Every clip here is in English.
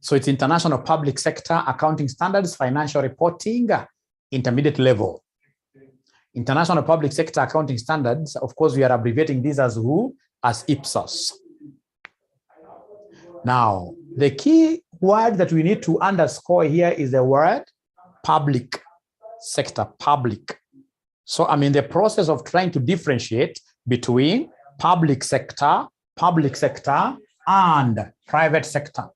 So it's international public sector accounting standards, financial reporting, intermediate level. International public sector accounting standards, of course, we are abbreviating these as who? As IPSAS. Now, the key word that we need to underscore here is the word public sector, public. So I'm in the process of trying to differentiate between public sector, and private sector.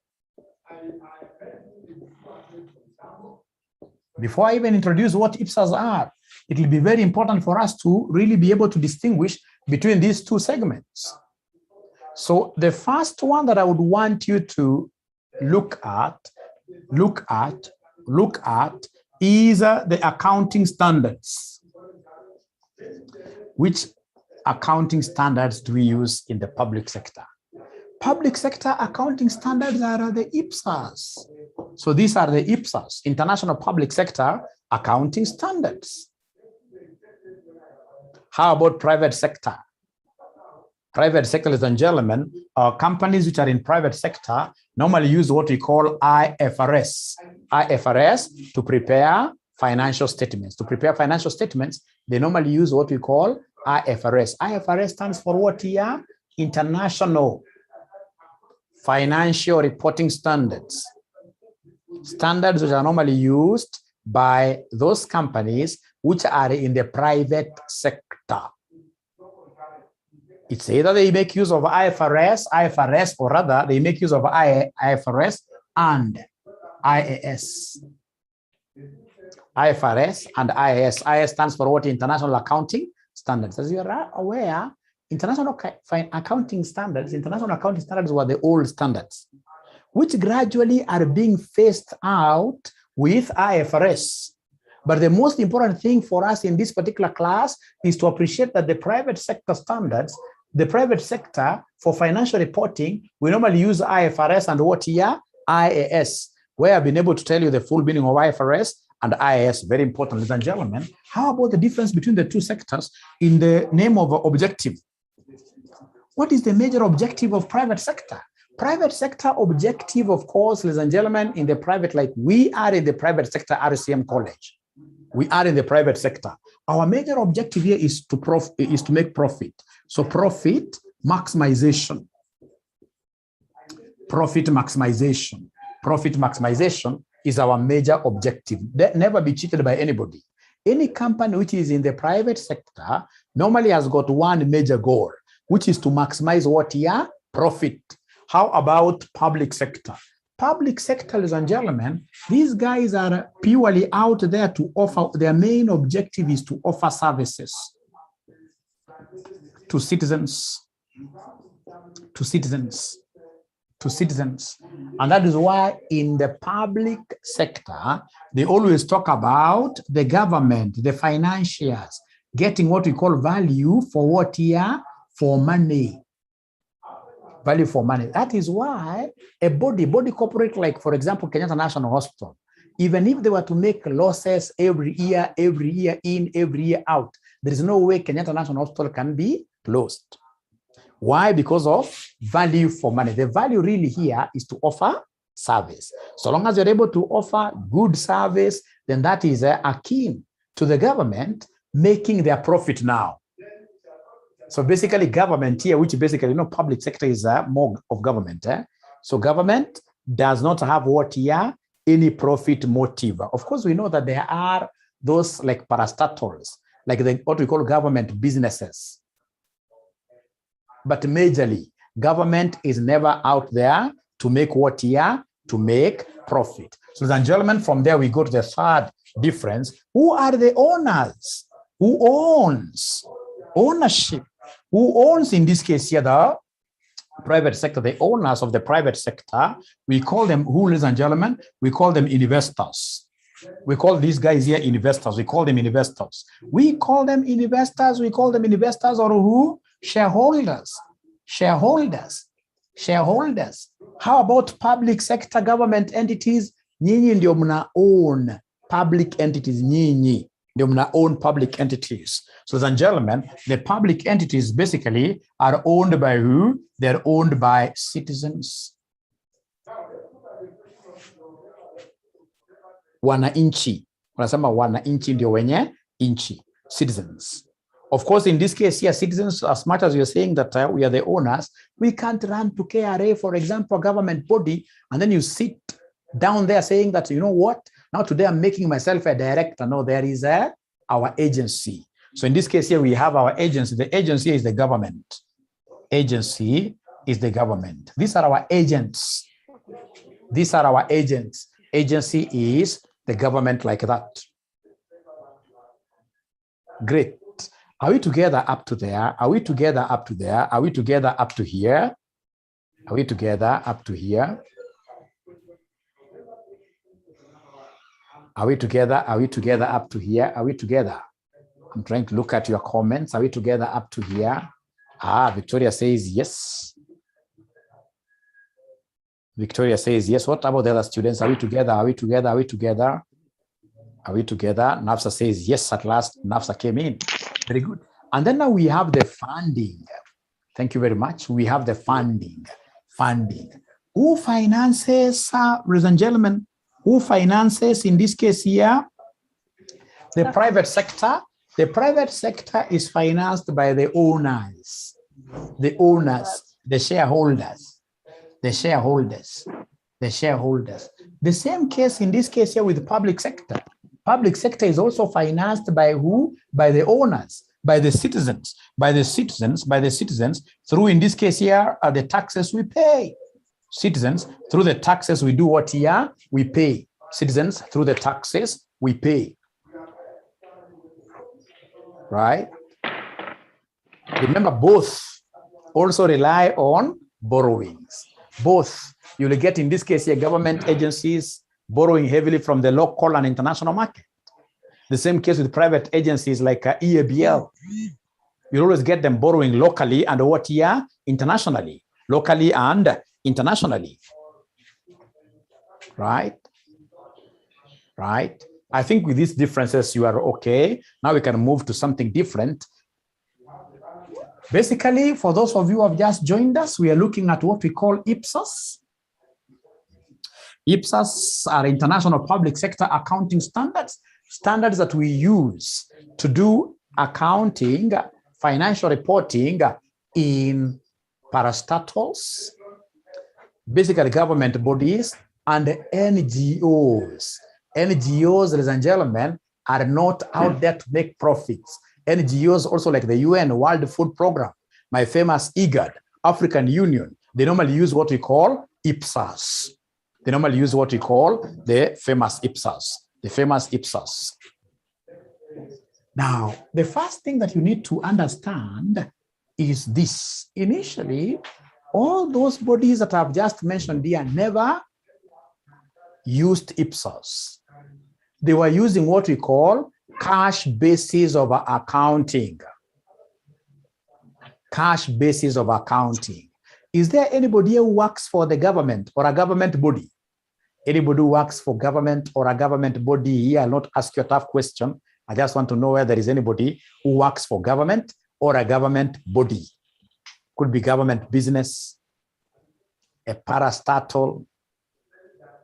Before I even introduce what IPSAS are, it will be very important for us to really be able to distinguish between these two segments. So the first one that I would want you to look at is the accounting standards. Which accounting standards do we use in the public sector? Public sector accounting standards are the IPSAS. So these are the IPSAS, International Public Sector Accounting Standards. How about private sector? Private sector, ladies and gentlemen, companies which are in private sector normally use what we call IFRS. IFRS to prepare financial statements. To prepare financial statements, they normally use what we call IFRS. IFRS stands for what here? International Financial Reporting Standards. Standards which are normally used by those companies which are in the private sector. It's either they make use of IFRS, or rather they make use of IFRS and IAS. IFRS and IAS. IAS stands for what? International Accounting Standards. As you are aware, international accounting standards were the old standards, which gradually are being phased out with IFRS. But the most important thing for us in this particular class is to appreciate that the private sector standards, the private sector for financial reporting, we normally use IFRS and what here? IAS, where I've been able to tell you the full meaning of IFRS and IAS. Very important, ladies and gentlemen. How about the difference between the two sectors in the name of objective? What is the major objective of private sector? Private sector objective, of course, ladies and gentlemen, in the private, like we are in the private sector, RCM College. We are in the private sector. Our major objective here is to make profit. So profit maximization. Profit maximization. Profit maximization is our major objective. Never be cheated by anybody. Any company which is in the private sector normally has got one major goal, which is to maximize what here? Profit. How about public sector? Public sector, ladies and gentlemen, these guys are purely out there to offer, their main objective is to offer services to citizens. And that is why in the public sector, they always talk about the government, the financiers, getting what we call value for what here? For money. Value for money. That is why a body corporate, like for example, Kenyatta National Hospital, even if they were to make losses every year in, every year out, there is no way Kenyatta National Hospital can be closed. Why? Because of value for money. The value really here is to offer service. So long as you're able to offer good service, then that is akin to the government making their profit now. So basically government here, which basically, public sector is more of government. So government does not have what here? Any profit motive. Of course, we know that there are those like parastatals, like what we call government businesses. But majorly, government is never out there to make what here? To make profit. So ladies and gentlemen, from there we go to the third difference. Who are the owners? Who owns? Ownership. Who owns, in this case here, the private sector, the owners of the private sector? We call them, who, ladies and gentlemen? We call them investors. We call these guys here investors. We call them investors. We call them investors. We call them investors, or who? Shareholders. Shareholders. Shareholders. How about public sector government entities? Nyinyi ndio mna own public entities. Nyinyi ndio mna own public entities. So, ladies and gentlemen, the public entities basically are owned by who? They're owned by citizens. wananchi. Wanasema wananchi ndio wenye inchi, citizens. Of course, in this case here, citizens, as much as you're saying that we are the owners, we can't run to KRA, for example, a government body, and then you sit down there saying that, you know what, now today I'm making myself a director. No, there is our agency. So in this case here, we have our agency. The agency is the government. Agency is the government. These are our agents. These are our agents. Agency is the government, like that. Great. Are we together up to there? Are we together up to there? Are we together up to here? Are we together up to here? Are we together? Are we together up to here? Are we together? I'm trying to look at your comments. Are we together up to here? Victoria says yes. Victoria says yes. What about the other students? Are we together? Are we together? Are we together? Are we together? Nafsa says yes, at last. Nafsa came in. Very good. And then now we have the funding. Thank you very much. We have the funding. Funding. Who finances, ladies and gentlemen, who finances in this case here? The private sector. The private sector is financed by the owners. The owners, the shareholders. The shareholders. The shareholders. The same case in this case here with the public sector. Public sector is also financed by who? By the owners, by the citizens, by the citizens, by the citizens, through, in this case here, are the taxes we pay. Citizens, through the taxes we do what here? We pay. Citizens, through the taxes we pay. Right? Remember, both also rely on borrowings. Both. You will get, in this case here, government agencies borrowing heavily from the local and international market. The same case with private agencies like EABL. You always get them borrowing locally and what here? Internationally. Locally and internationally. Right? Right? I think with these differences, you are okay. Now we can move to something different. Basically, for those of you who have just joined us, we are looking at what we call IPSAS. IPSAS are international public sector accounting standards, standards that we use to do accounting, financial reporting in parastatals, basically government bodies, and NGOs. NGOs, ladies and gentlemen, are not out there to make profits. NGOs also, like the UN World Food Program, my famous IGAD, African Union, they normally use what we call IPSAS. They normally use what we call the famous IPSAS. The famous IPSAS. Now, the first thing that you need to understand is this. Initially, all those bodies that I've just mentioned here never used IPSAS. They were using what we call cash basis of accounting. Cash basis of accounting. Is there anybody who works for the government or a government body? Anybody who works for government or a government body here? I'll not ask you a tough question. I just want to know whether there is anybody who works for government or a government body. Could be government business, a parastatal.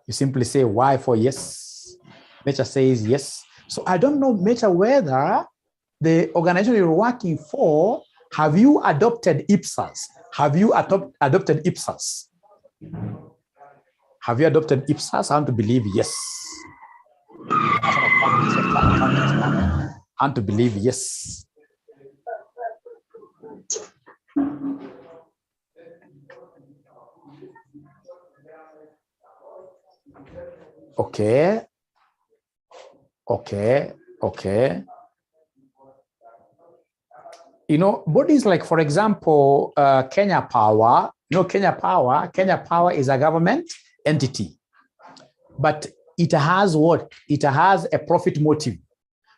You simply say Y for yes. Mecha says yes. So I don't know, Mecha, whether the organization you're working for, have you adopted IPSAS? Have you adopted IPSAS? Have you adopted IPSAS? I want to believe yes. I want to believe yes. Okay. You know, bodies like, for example, Kenya Power. You know, Kenya Power is a government entity, but it has what? It has a profit motive.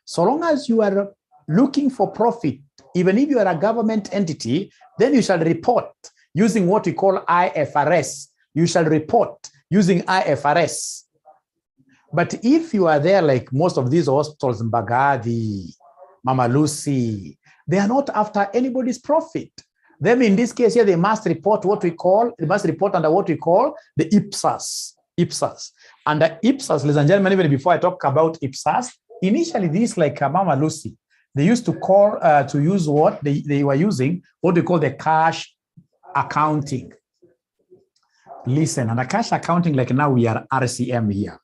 So long as you are looking for profit, even if you are a government entity, then you shall report using what we call IFRS. You shall report using IFRS. But if you are there, like most of these hospitals, Mbagathi, Mama Lucy, they are not after anybody's profit. Then in this case here, they must report what we call, they must report under what we call the IPSAS. IPSAS. And the IPSAS, ladies and gentlemen, even before I talk about IPSAS, initially this, like Mama Lucy, they used to call, to use what? They were using what they call the cash accounting. Listen, and the cash accounting, like now we are RCM here.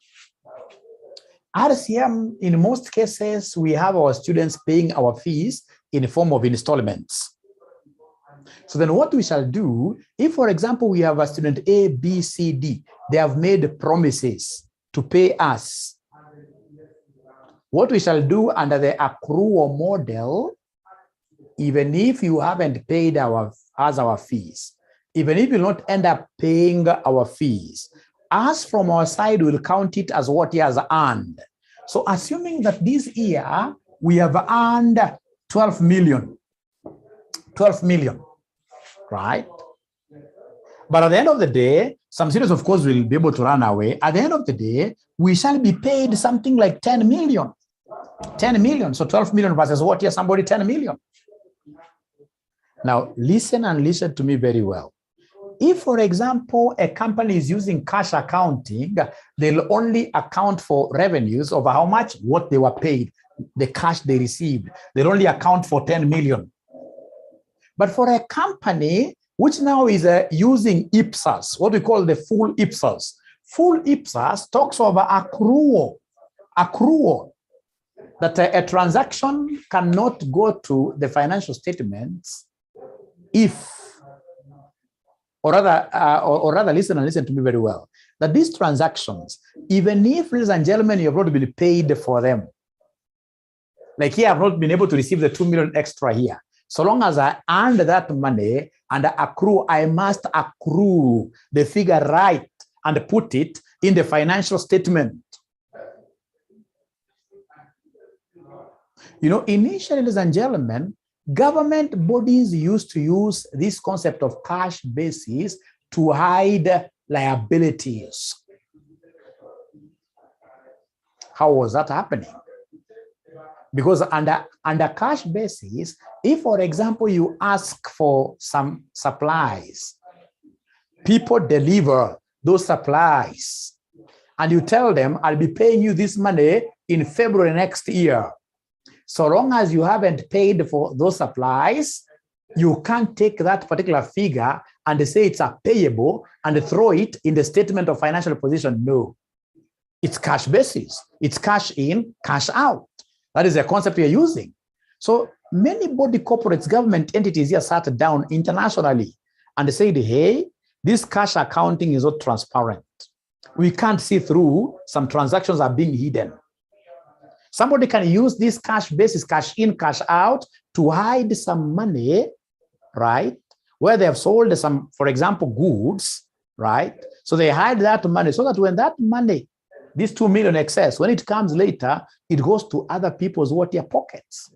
RCM, in most cases, we have our students paying our fees in the form of installments. So then what we shall do, if, for example, we have a student A, B, C, D, they have made promises to pay us. What we shall do under the accrual model, even if you haven't paid our fees, even if you not end up paying our fees, us from our side will count it as what he has earned. So assuming that this year we have earned 12 million, right? But at the end of the day, some students, of course, will be able to run away. At the end of the day, we shall be paid something like 10 million. 10 million. So 12 million versus what here? Somebody 10 million. Now, listen and listen to me very well. If, for example, a company is using cash accounting, they'll only account for revenues over how much? What they were paid, the cash they received. They'll only account for 10 million. But for a company which now is using IPSAS, what we call the full IPSAS. Full IPSAS talks about accrual, that a transaction cannot go to the financial statements if, or rather listen and listen to me very well, that these transactions, even if, ladies and gentlemen, you have not been paid for them, like here, I've not been able to receive the 2 million extra here. So long as I earned that money and accrue, I must accrue the figure right and put it in the financial statement. You know, initially, ladies and gentlemen, government bodies used to use this concept of cash basis to hide liabilities. How was that happening? Because under cash basis, if, for example, you ask for some supplies, people deliver those supplies, and you tell them, I'll be paying you this money in February next year. So long as you haven't paid for those supplies, you can't take that particular figure and say it's a payable and throw it in the statement of financial position. No, it's cash basis. It's cash in, cash out. That is the concept we are using. So many body corporates, government entities here sat down internationally and said, hey, this cash accounting is not transparent. We can't see through. Some transactions are being hidden. Somebody can use this cash basis, cash in, cash out, to hide some money, right? Where they have sold some, for example, goods, right? So they hide that money so that when that money, this 2 million excess, when it comes later, it goes to other people's pockets.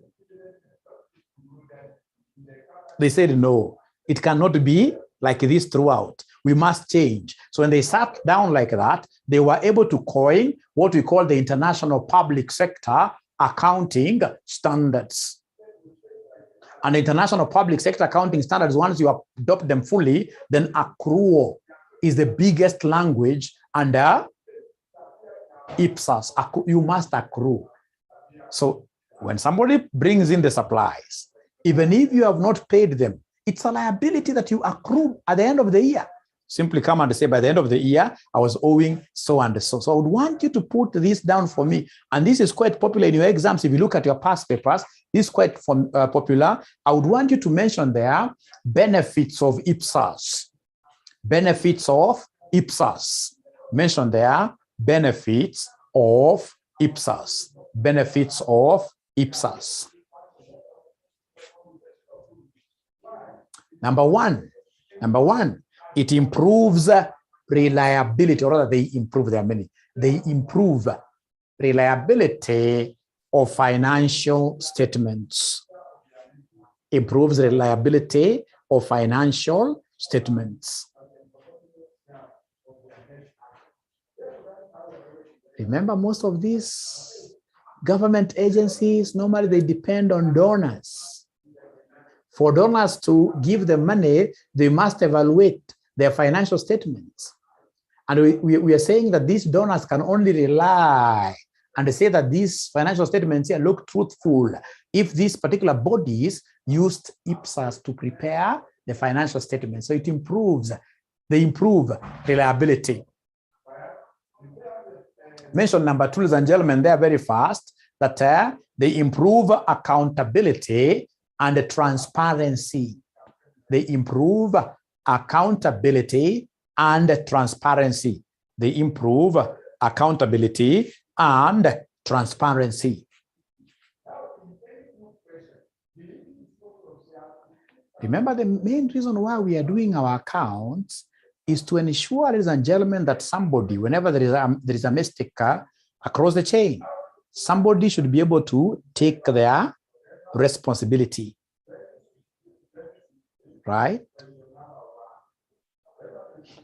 They said, no, it cannot be like this throughout. We must change. So when they sat down like that, they were able to coin what we call the International Public Sector Accounting Standards. And the International Public Sector Accounting Standards, once you adopt them fully, then accrual is the biggest language under IPSAS. You must accrue. So when somebody brings in the supplies, even if you have not paid them, it's a liability that you accrue at the end of the year. Simply come and say, by the end of the year, I was owing so and so. So I would want you to put this down for me. And this is quite popular in your exams. If you look at your past papers, this is quite popular. I would want you to mention there benefits of IPSAS. Benefits of IPSAS. Mention there benefits of IPSAS. Benefits of IPSAS. Number one, it improves reliability, or rather they improve, there are many. They improve reliability of financial statements. Improves reliability of financial statements. Remember, most of these government agencies, normally they depend on donors. For donors to give them money, they must evaluate their financial statements. And we are saying that these donors can only rely and say that these financial statements here look truthful if these particular bodies used IPSAS to prepare the financial statements. So it improves, they improve reliability. Mention number 2, ladies and gentlemen, there very fast, that they improve accountability and transparency. They improve accountability and transparency. They improve accountability and transparency. Remember, the main reason why we are doing our accounts is to ensure, ladies and gentlemen, that somebody, whenever there is a mistake across the chain, somebody should be able to take their responsibility, right?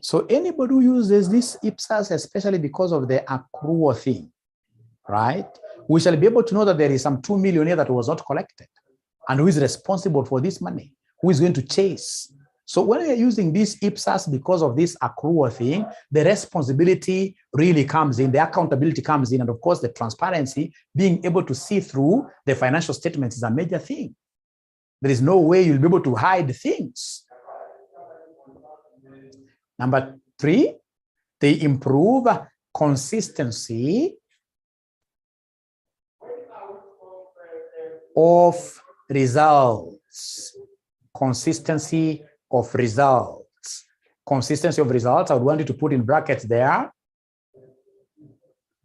So anybody who uses this IPSAS, especially because of the accrual thing, right? We shall be able to know that there is some 2 million here that was not collected, and who is responsible for this money, who is going to chase. So when we are using this IPSAS because of this accrual thing, the responsibility really comes in, the accountability comes in, and of course the transparency, being able to see through the financial statements is a major thing. There is no way you'll be able to hide things. Number 3, they improve consistency of results. Consistency of results. Consistency of results, I would want you to put in brackets there.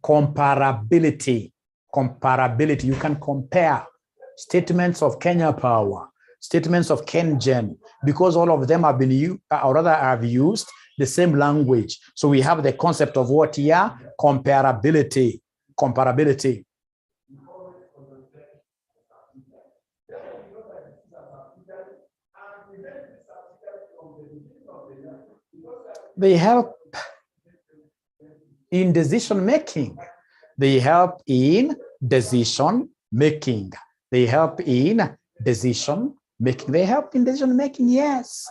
Comparability. Comparability. You can compare statements of Kenya Power, statements of KenGen, because all of them have been used, or rather have used the same language. So we have the concept of what here? Comparability. Comparability. They help in decision making. They help in decision making. They help in decision making. They help in decision making, yes.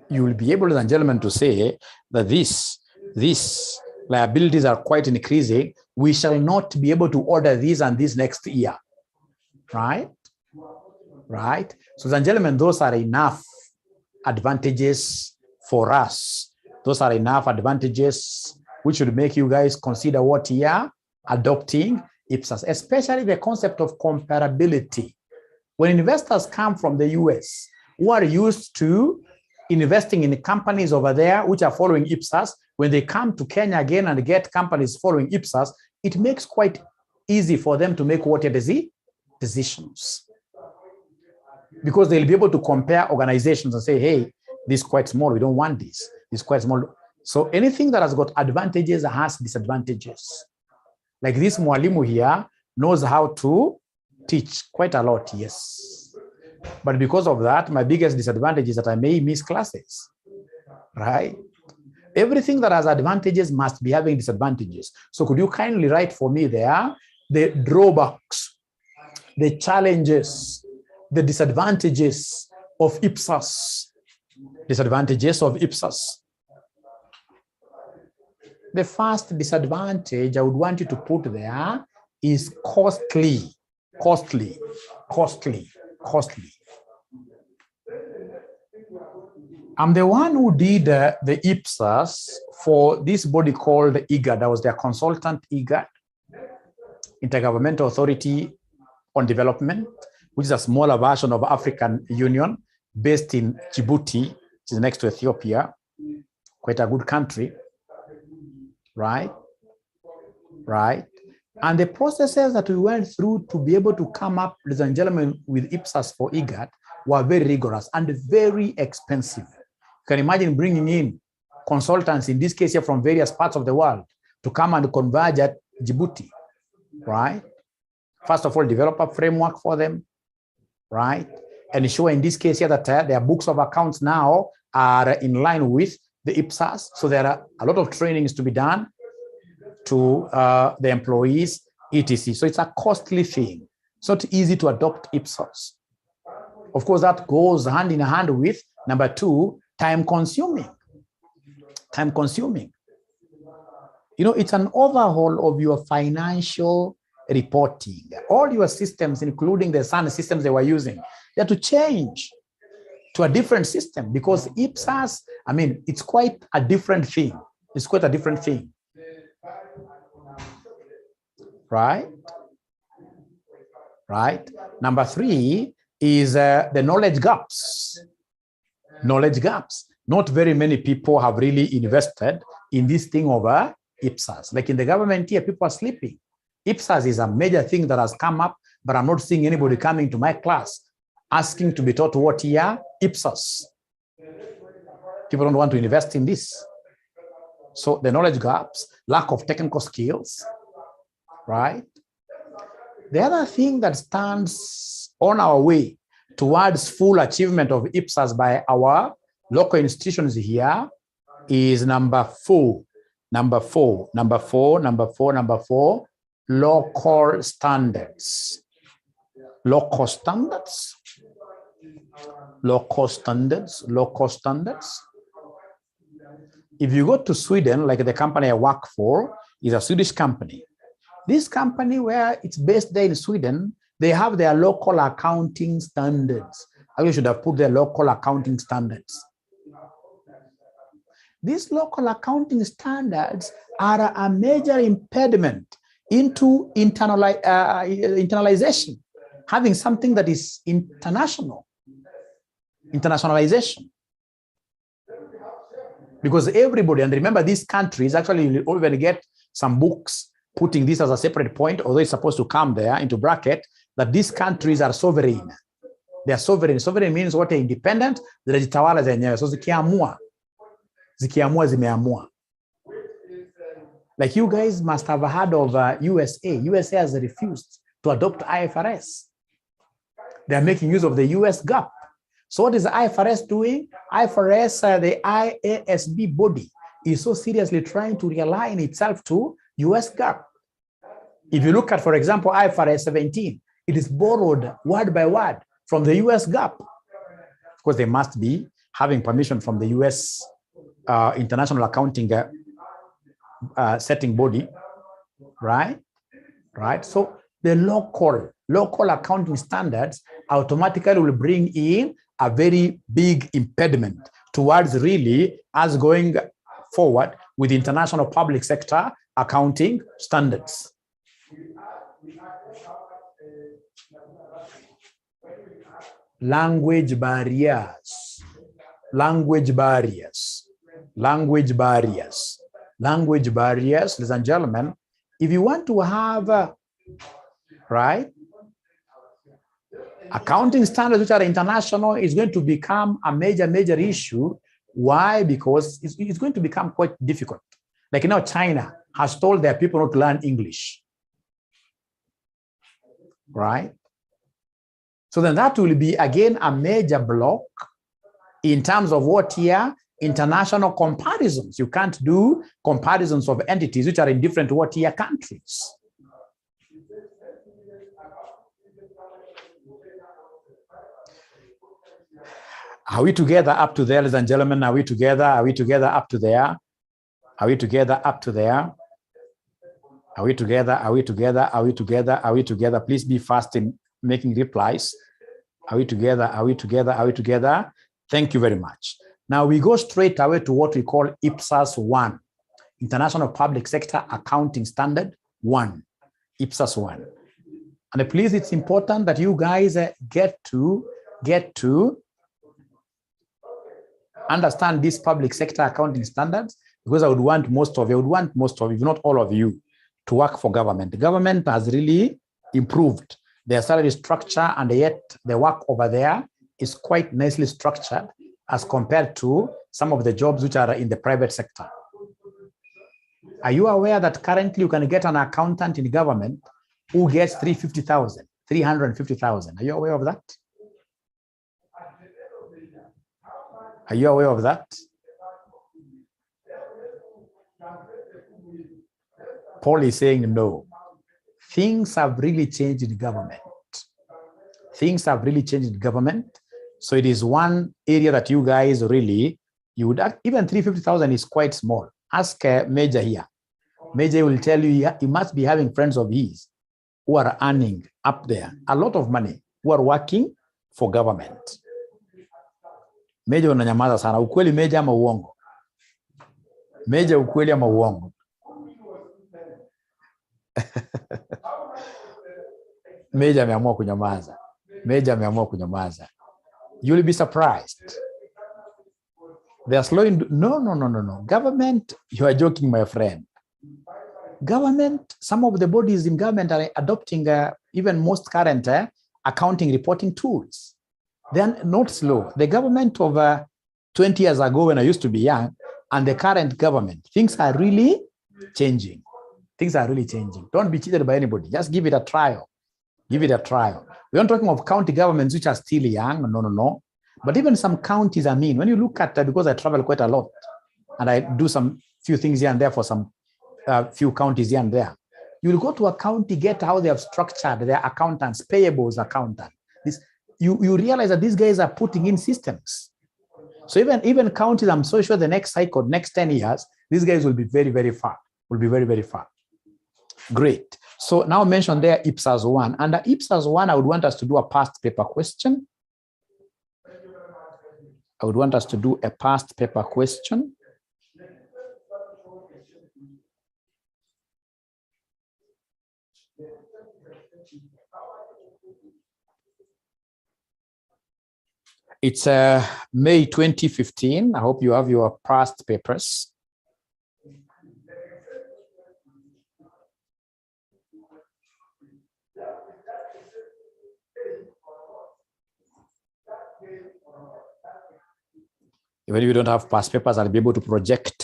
You will be able, ladies and gentlemen, to say that these liabilities are quite increasing. We shall not be able to order these and this next year, right? Right? So, ladies and gentlemen, those are enough advantages for us. Those are enough advantages which should make you guys consider what year adopting IPSAS, especially the concept of comparability. When investors come from the US who are used to investing in companies over there which are following IPSAS, when they come to Kenya again and get companies following IPSAS, it makes quite easy for them to make what decisions. Because they'll be able to compare organizations and say, hey, this is quite small, we don't want this. This is quite small. So anything that has got advantages has disadvantages. Like this mwalimu here knows how to teach quite a lot, yes. But because of that, my biggest disadvantage is that I may miss classes, right? Everything that has advantages must be having disadvantages. So could you kindly write for me there the drawbacks, the challenges, the disadvantages of IPSAS. Disadvantages of IPSAS. The first disadvantage I would want you to put there is costly. Costly. Costly. Costly. I'm the one who did the IPSAS for this body called IGAD. I was their consultant, IGAD, Intergovernmental Authority on Development, which is a smaller version of African Union based in Djibouti, which is next to Ethiopia, quite a good country, right? Right. And the processes that we went through to be able to come up, ladies and gentlemen, with IPSAS for IGAD were very rigorous and very expensive. You can imagine bringing in consultants, in this case here from various parts of the world, to come and converge at Djibouti, right? First of all, develop a framework for them, right? And show in this case here that their books of accounts now are in line with the IPSAS. So there are a lot of trainings to be done to the employees, etc. So it's a costly thing. It's not easy to adopt IPSAS. Of course, that goes hand in hand with number 2, time consuming. Time consuming. You know, it's an overhaul of your financial reporting. All your systems, including the SAN systems they were using, they have to change to a different system because IPSAS, I mean, it's quite a different thing. It's quite a different thing. Right? Right? Number 3 is the knowledge gaps. Knowledge gaps. Not very many people have really invested in this thing over IPSAS. Like in the government here, people are sleeping. IPSAS is a major thing that has come up, but I'm not seeing anybody coming to my class asking to be taught what here, IPSAS. People don't want to invest in this. So the knowledge gaps, lack of technical skills, right? The other thing that stands on our way towards full achievement of IPSAS by our local institutions here is number 4. Number 4, local standards. Local standards. Local standards. Local standards. If you go to Sweden, like the company I work for is a Swedish company. This company, where it's based there in Sweden, they have their local accounting standards. I should have put their local accounting standards. These local accounting standards are a major impediment into internalization, having something that is international, internationalization. Because everybody, and remember these countries, actually you already get some books putting this as a separate point, although it's supposed to come there into bracket, that these countries are sovereign. They are sovereign. Sovereign means what? Independent, zinajitawala zenyewe. So zikiamua zimeamua. Like you guys must have heard of USA. USA has refused to adopt IFRS. They are making use of the US GAAP. So what is the IFRS doing? IFRS, the IASB body, is so seriously trying to realign itself to US GAAP. If you look at, for example, IFRS 17, it is borrowed word by word from the US GAAP. Of course, they must be having permission from the US International Accounting setting body, right? Right. So the local accounting standards automatically will bring in a very big impediment towards really us going forward with international public sector accounting standards. Language barriers, language barriers, language barriers, language barriers, ladies and gentlemen. If you want to have, right, accounting standards which are international is going to become a major issue. Why? Because it's going to become quite difficult. Like now, China has told their people not to learn English, right? So then that will be again a major block in terms of what here, international comparisons. You can't do comparisons of entities which are in different what here countries. Are we together up to there, ladies and gentlemen? Are we together? Are we together up to there? Are we together up to there? Are we together? Are we together? Are we together? Are we together? Please be fast in making replies. Are we together? Are we together? Are we together? Thank you very much. Now we go straight away to what we call IPSAS 1, International Public Sector Accounting Standard 1, IPSAS 1. And please, it's important that you guys get to understand these public sector accounting standards, because I would want most of you, if not all of you, to work for government. The government has really improved their salary structure, and yet the work over there is quite nicely structured as compared to some of the jobs which are in the private sector. Are you aware that currently you can get an accountant in government who gets 350,000, 350,000? Are you aware of that? Are you aware of that? Paul is saying no. Things have really changed in government. Things have really changed in government. So it is one area that you guys really, you would, even 350,000 is quite small. Ask Major here. Major will tell you he must be having friends of his who are earning up there a lot of money, who are working for government. Major unanyamaza sana. Ukweli Major ama uongo? Major, ukweli ama uongo? Major ameamua kunyamaza. Major ameamua kunyamaza. You'll be surprised. They are slowing. No. Government, you are joking, my friend. Government, some of the bodies in government are adopting even most current accounting reporting tools. They are not slow. The government of 20 years ago when I used to be young and the current government, things are really changing. Things are really changing. Don't be cheated by anybody. Just give it a trial. Give it a trial. We're not talking of county governments which are still young. No. But even some counties, I mean, when you look at, because I travel quite a lot and I do some few things here and there for some few counties here and there, you will go to a county, get how they have structured their accountants, payables accountant. You realize that these guys are putting in systems. So even counties, I'm so sure the next cycle, next 10 years, these guys will be very, very far. Will be very, very far. Great. So now mention there IPSAS 1. Under IPSAS 1, I would want us to do a past paper question. I would want us to do a past paper question. It's May 2015. I hope you have your past papers. Even if you don't have past papers, I'll be able to project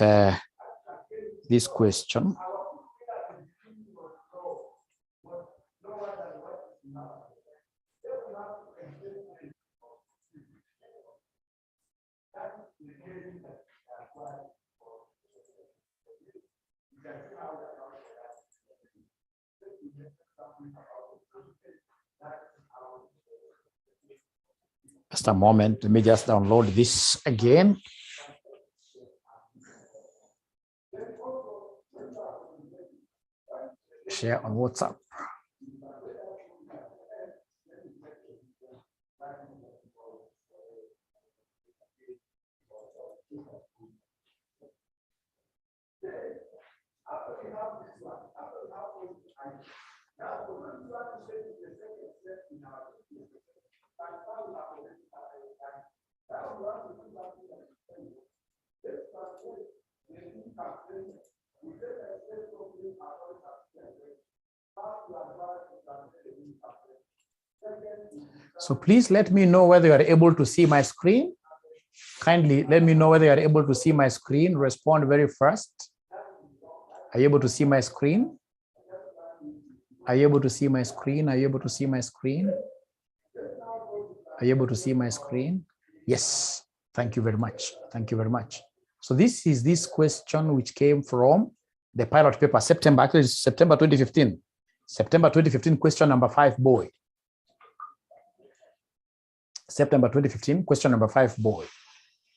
this question. Just a moment, let me just download this again. Share on WhatsApp. So please let me know whether you are able to see my screen. Kindly let me know whether you are able to see my screen. Respond very fast. Are you able to see my screen? Are you able to see my screen? Are you able to see my screen? Are you able to see my screen? Yes. Thank you very much. Thank you very much. So this is this question which came from the pilot paper, September, actually September 2015. September 2015, question number 5, boy. September 2015, question number 5, boy.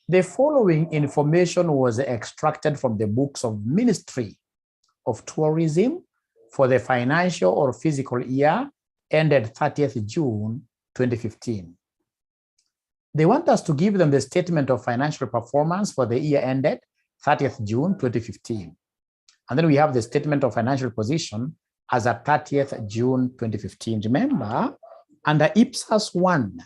The following information was extracted from the books of Ministry of Tourism for the financial or fiscal year ended 30th June 2015. They want us to give them the statement of financial performance for the year ended 30th June 2015. And then we have the statement of financial position as at 30th June 2015. Remember, under IPSAS 1,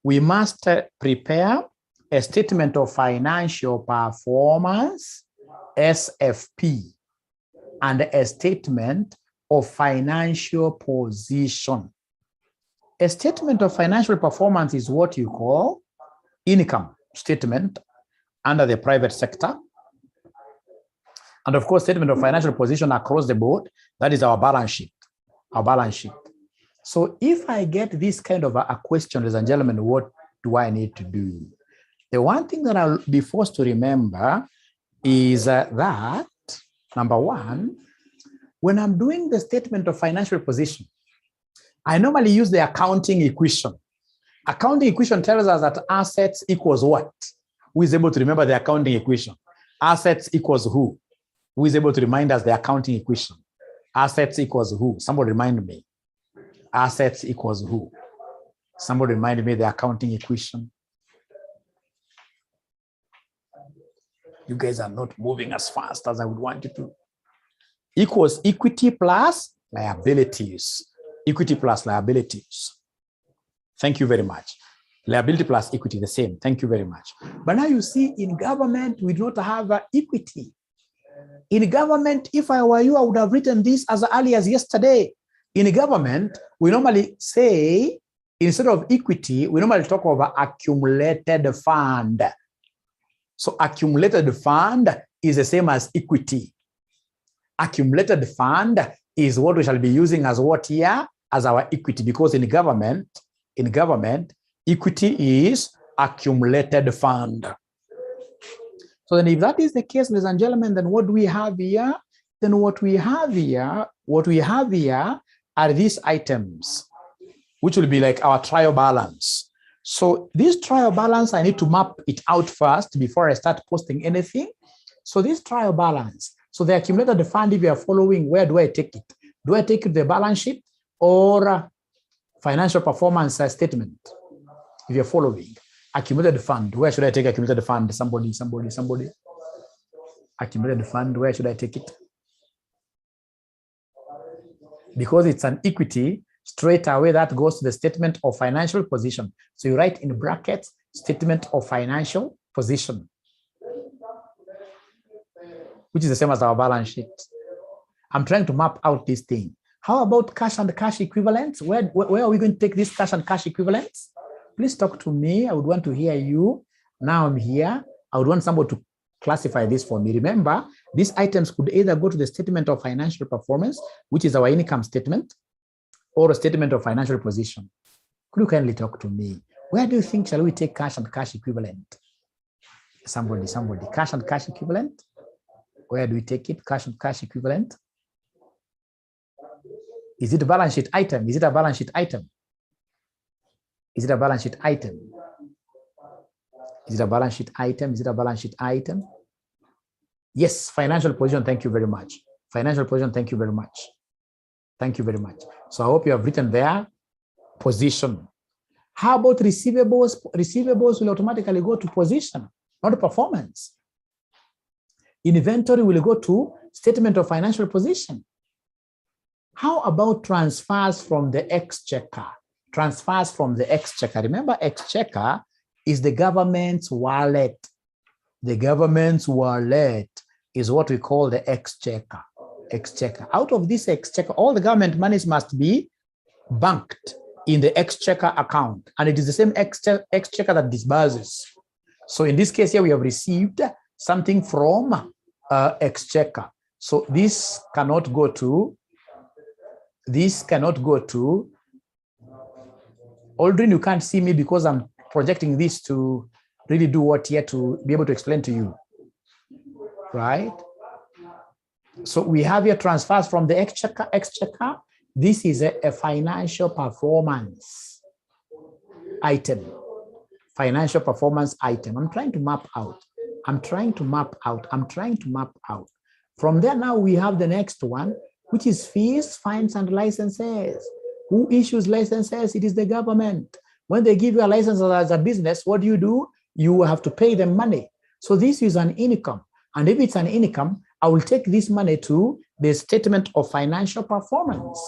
we must prepare a statement of financial performance, SFP, and a statement of financial position. A statement of financial performance is what you call income statement under the private sector. And of course, statement of financial position across the board, that is our balance sheet, our balance sheet. So if I get this kind of a question, ladies and gentlemen, what do I need to do? The one thing that I'll be forced to remember is that, number one, when I'm doing the statement of financial position, I normally use the accounting equation. Accounting equation tells us that assets equals what? Who is able to remember the accounting equation? Assets equals who? Who is able to remind us the accounting equation? Assets equals who? Somebody remind me. Assets equals who? Somebody remind me the accounting equation. You guys are not moving as fast as I would want you to. Equals equity plus liabilities. Equity plus liabilities. Thank you very much. Liability plus equity, the same. Thank you very much. But now you see, in government, we do not have equity. In government, if I were you, I would have written this as early as yesterday. In government, we normally say, instead of equity, we normally talk about accumulated fund. So accumulated fund is the same as equity. Accumulated fund is what we shall be using as what here? As our equity, because in government, equity is accumulated fund. So then if that is the case, ladies and gentlemen, then what do we have here? Then what we have here are these items, which will be like our trial balance. So this trial balance, I need to map it out first before I start posting anything. So this trial balance, so the accumulated fund, if you are following, where do I take it? Do I take it to the balance sheet or financial performance statement? If you're following, accumulated fund, where should I take accumulated fund? Somebody. Accumulated fund, where should I take it? Because it's an equity, straight away that goes to the statement of financial position. So you write in brackets, statement of financial position, which is the same as our balance sheet. I'm trying to map out this thing. How about cash and cash equivalents? Where are we going to take this cash and cash equivalents? Please talk to me. I would want to hear you. Now I'm here. I would want somebody to classify this for me. Remember, these items could either go to the statement of financial performance, which is our income statement, or a statement of financial position. Could you kindly talk to me? Where do you think shall we take cash and cash equivalent? Somebody. Cash and cash equivalent? Where do we take it? Cash and cash equivalent? Is it a balance sheet item? Is it a balance sheet item? Is it a balance sheet item? Is it a balance sheet item? Is it a balance sheet item? Yes, financial position. Thank you very much. Financial position. Thank you very much. Thank you very much. So I hope you have written there position. How about receivables? Receivables will automatically go to position, not performance. Inventory will go to statement of financial position. How about transfers from the exchequer? Transfers from the exchequer. Remember, exchequer is the government's wallet. The government's wallet is what we call the exchequer. Exchequer. Out of this exchequer, all the government monies must be banked in the exchequer account, and it is the same exchequer that disburses. So in this case here, we have received something from exchequer. So this cannot go to. Aldrin, you can't see me because I'm projecting this to really do what here to be able to explain to you, right? So we have here transfers from the exchequer. This is a financial performance item. Financial performance item. I'm trying to map out. From there now we have the next one, which is fees, fines, and licenses. Who issues licenses? It is the government. When they give you a license as a business, what do? You have to pay them money. So this is an income. And if it's an income, I will take this money to the statement of financial performance.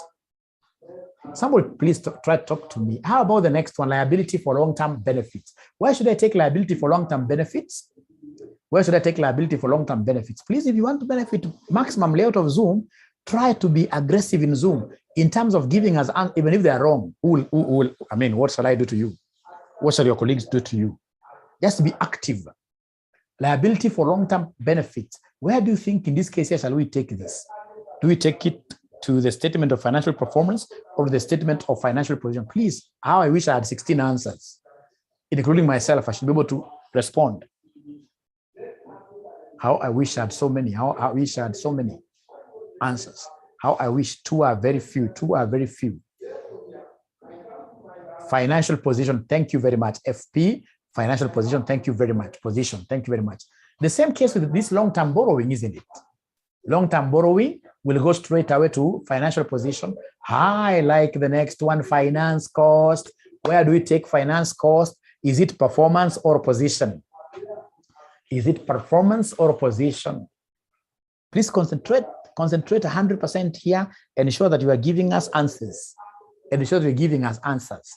Somebody please try to talk to me. How about the next one, liability for long-term benefits? Why should I take liability for long-term benefits? Where should I take liability for long-term benefits? Please, if you want to benefit maximum layout of Zoom, try to be aggressive in Zoom in terms of giving us, even if they are wrong. What shall I do to you? What shall your colleagues do to you? Just be active. Liability for long-term benefits. Where do you think in this case here shall we take this? Do we take it to the statement of financial performance or the statement of financial position? Please, how I wish I had 16 answers, including myself. I should be able to respond. How I wish I had so many. How I wish I had so many answers. How I wish two are very few. Financial position, thank you very much. FP, financial position, thank you very much. Position, thank you very much. The same case with this long-term borrowing, isn't it? Long-term borrowing will go straight away to financial position. I like the next one, finance cost. Where do we take finance cost? Is it performance or position? Is it performance or position? Please concentrate 100% here and ensure that you are giving us answers. Ensure that you're giving us answers.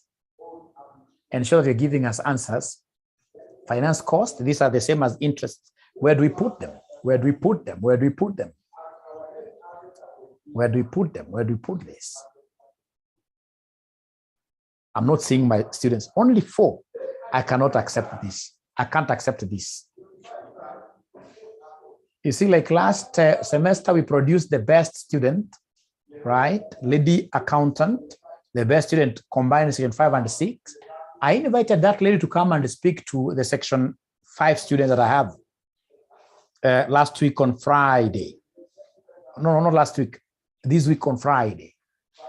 Ensure that you're giving us answers. Finance cost, these are the same as interest. Where do we put them? Where do we put them? Where do we put them? Where do we put them? Where do we put this? I'm not seeing my students. Only 4. I cannot accept this. I can't accept this. You see, like last semester, we produced the best student, right? Lady accountant, the best student combined section 5 and 6. I invited that lady to come and speak to the section 5 students that I have last week on Friday. No, not last week. This week on Friday.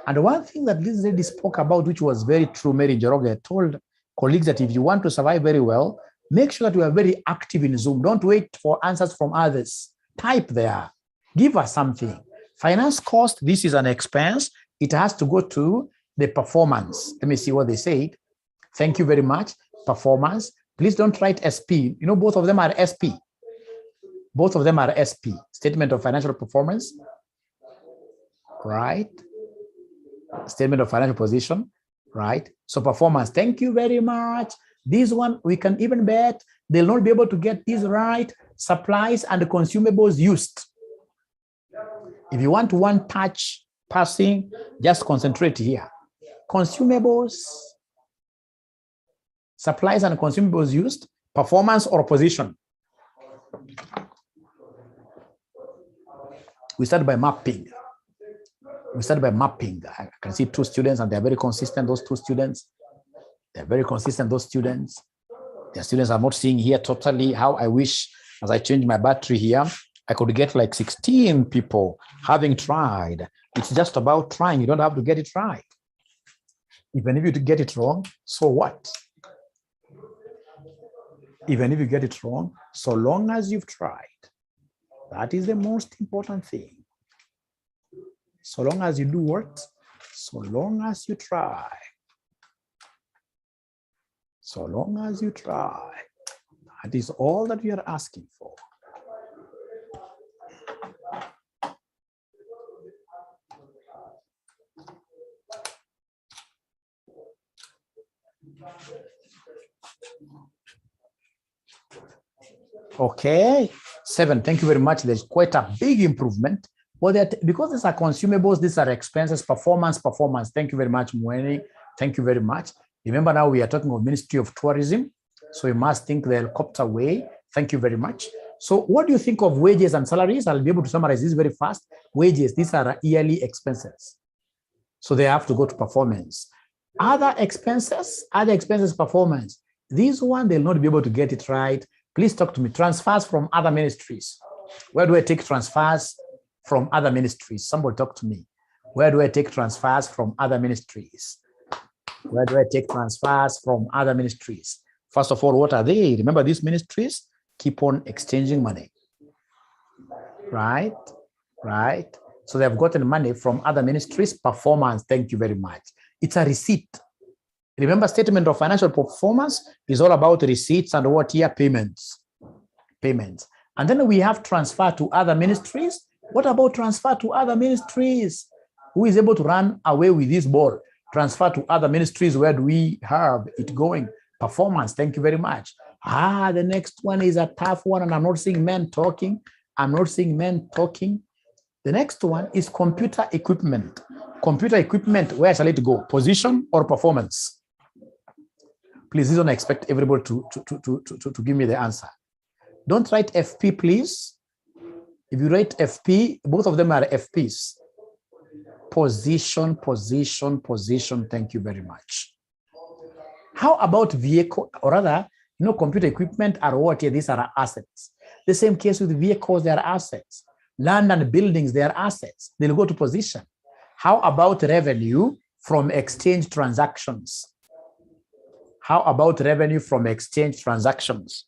And one thing that this lady spoke about, which was very true, Mary Njoroge told colleagues that if you want to survive very well, make sure that you are very active in Zoom. Don't wait for answers from others. Type there. Give us something. Finance cost, this is an expense. It has to go to the performance. Let me see what they said. Thank you very much. Performance. Please don't write SP. You know, both of them are SP. Both of them are SP. Statement of financial performance. Right. Statement of financial position. Right. So performance. Thank you very much. This one, we can even bet they'll not be able to get this right. Supplies and consumables used. If you want one touch passing, just concentrate here. Consumables, supplies and consumables used, performance or position. We start by mapping. I can see 2 students and they're very consistent, those 2 students. They're very consistent, those students. The students are not seeing here totally. How I wish, as I change my battery here, I could get like 16 people having tried. It's just about trying. You don't have to get it right. Even if you get it wrong, so what? Even if you get it wrong, so long as you've tried. That is the most important thing. So long as you do what? So long as you try. So long as you try. That is all that we are asking for. Okay, 7, thank you very much. There's quite a big improvement. Well, because these are consumables, these are expenses, performance. Thank you very much, Mweni. Thank you very much. Remember now we are talking of Ministry of Tourism. So you must think the helicopter way. Thank you very much. So what do you think of wages and salaries? I'll be able to summarize this very fast. Wages, these are yearly expenses. So they have to go to performance. Other expenses, performance. This one, they'll not be able to get it right. Please talk to me. Transfers from other ministries. Where do I take transfers from other ministries? Somebody talk to me. Where do I take transfers from other ministries? Where do I take transfers from other ministries? First of all, what are they? Remember, these ministries keep on exchanging money. Right? So they've gotten money from other ministries. Performance, thank you very much. It's a receipt. Remember, statement of financial performance is all about receipts and what here? Payments. And then we have transfer to other ministries. What about transfer to other ministries? Who is able to run away with this ball? Transfer to other ministries. Where do we have it going? Performance. Thank you very much. The next one is a tough one, and I'm not seeing men talking. The next one is computer equipment. Computer equipment, where shall it go? Position or performance? Please, don't expect everybody to give me the answer. Don't write FP, please. If you write FP, both of them are FPs. Position. Thank you very much. How about vehicle, or rather, computer equipment are what? These are assets. The same case with vehicles, they are assets. Land and buildings, they are assets. They'll go to position. How about revenue from exchange transactions? How about revenue from exchange transactions?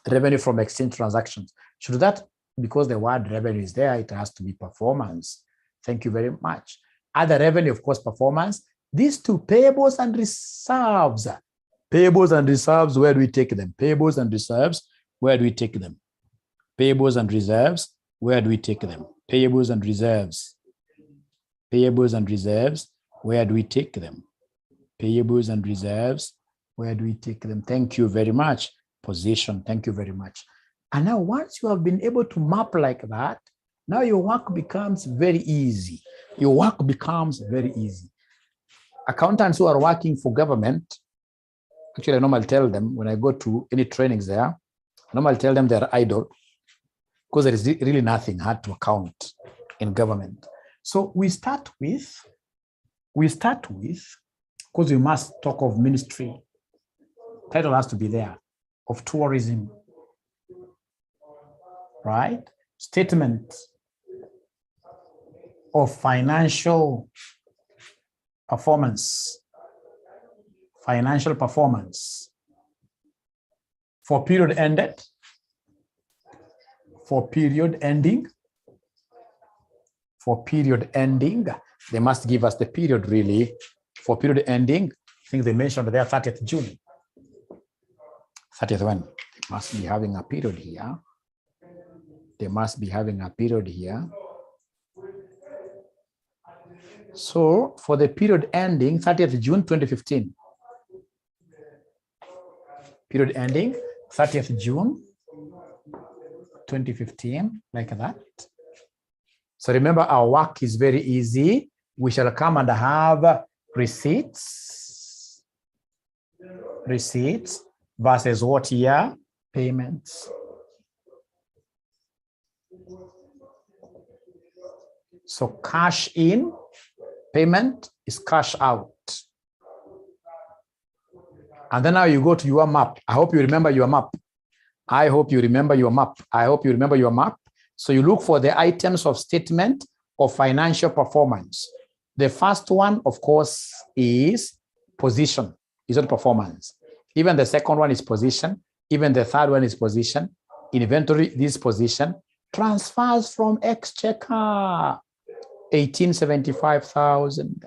Revenue from exchange transactions. Should that, because the word revenue is there, it has to be performance. Thank you very much. Other revenue, of course, performance. These two, payables and reserves. Payables and reserves, where do we take them? Payables and reserves, where do we take them? Payables and reserves, where do we take them? Payables and reserves. Payables and reserves, where do we take them? Payables and reserves, where do we take them? Thank you very much. Position, thank you very much. And now once you have been able to map like that, now your work becomes very easy. Your work becomes very easy. Accountants who are working for government, actually I normally tell them when I go to any trainings there, I normally tell them they're idle because there is really nothing hard to account in government. So we start with, because we must talk of ministry, title has to be there, of tourism, right? Statement of financial performance. Financial performance for period ended, for period ending, they must give us the period really. For period ending, I think they mentioned there 30th June. 30th when? They must be having a period here. They must be having a period here. So for the period ending 30th June 2015. Period ending 30th June 2015, like that. So remember, our work is very easy. We shall come and have receipts. Receipts versus what here? Payments. So cash in, payment is cash out. And then now you go to your map. I hope you remember your map. I hope you remember your map. I hope you remember your map. So you look for the items of statement of financial performance. The first one, of course, is position. Is not performance. Even the second one is position. Even the third one is position. Inventory, this position. Transfers from exchequer, 1875,000.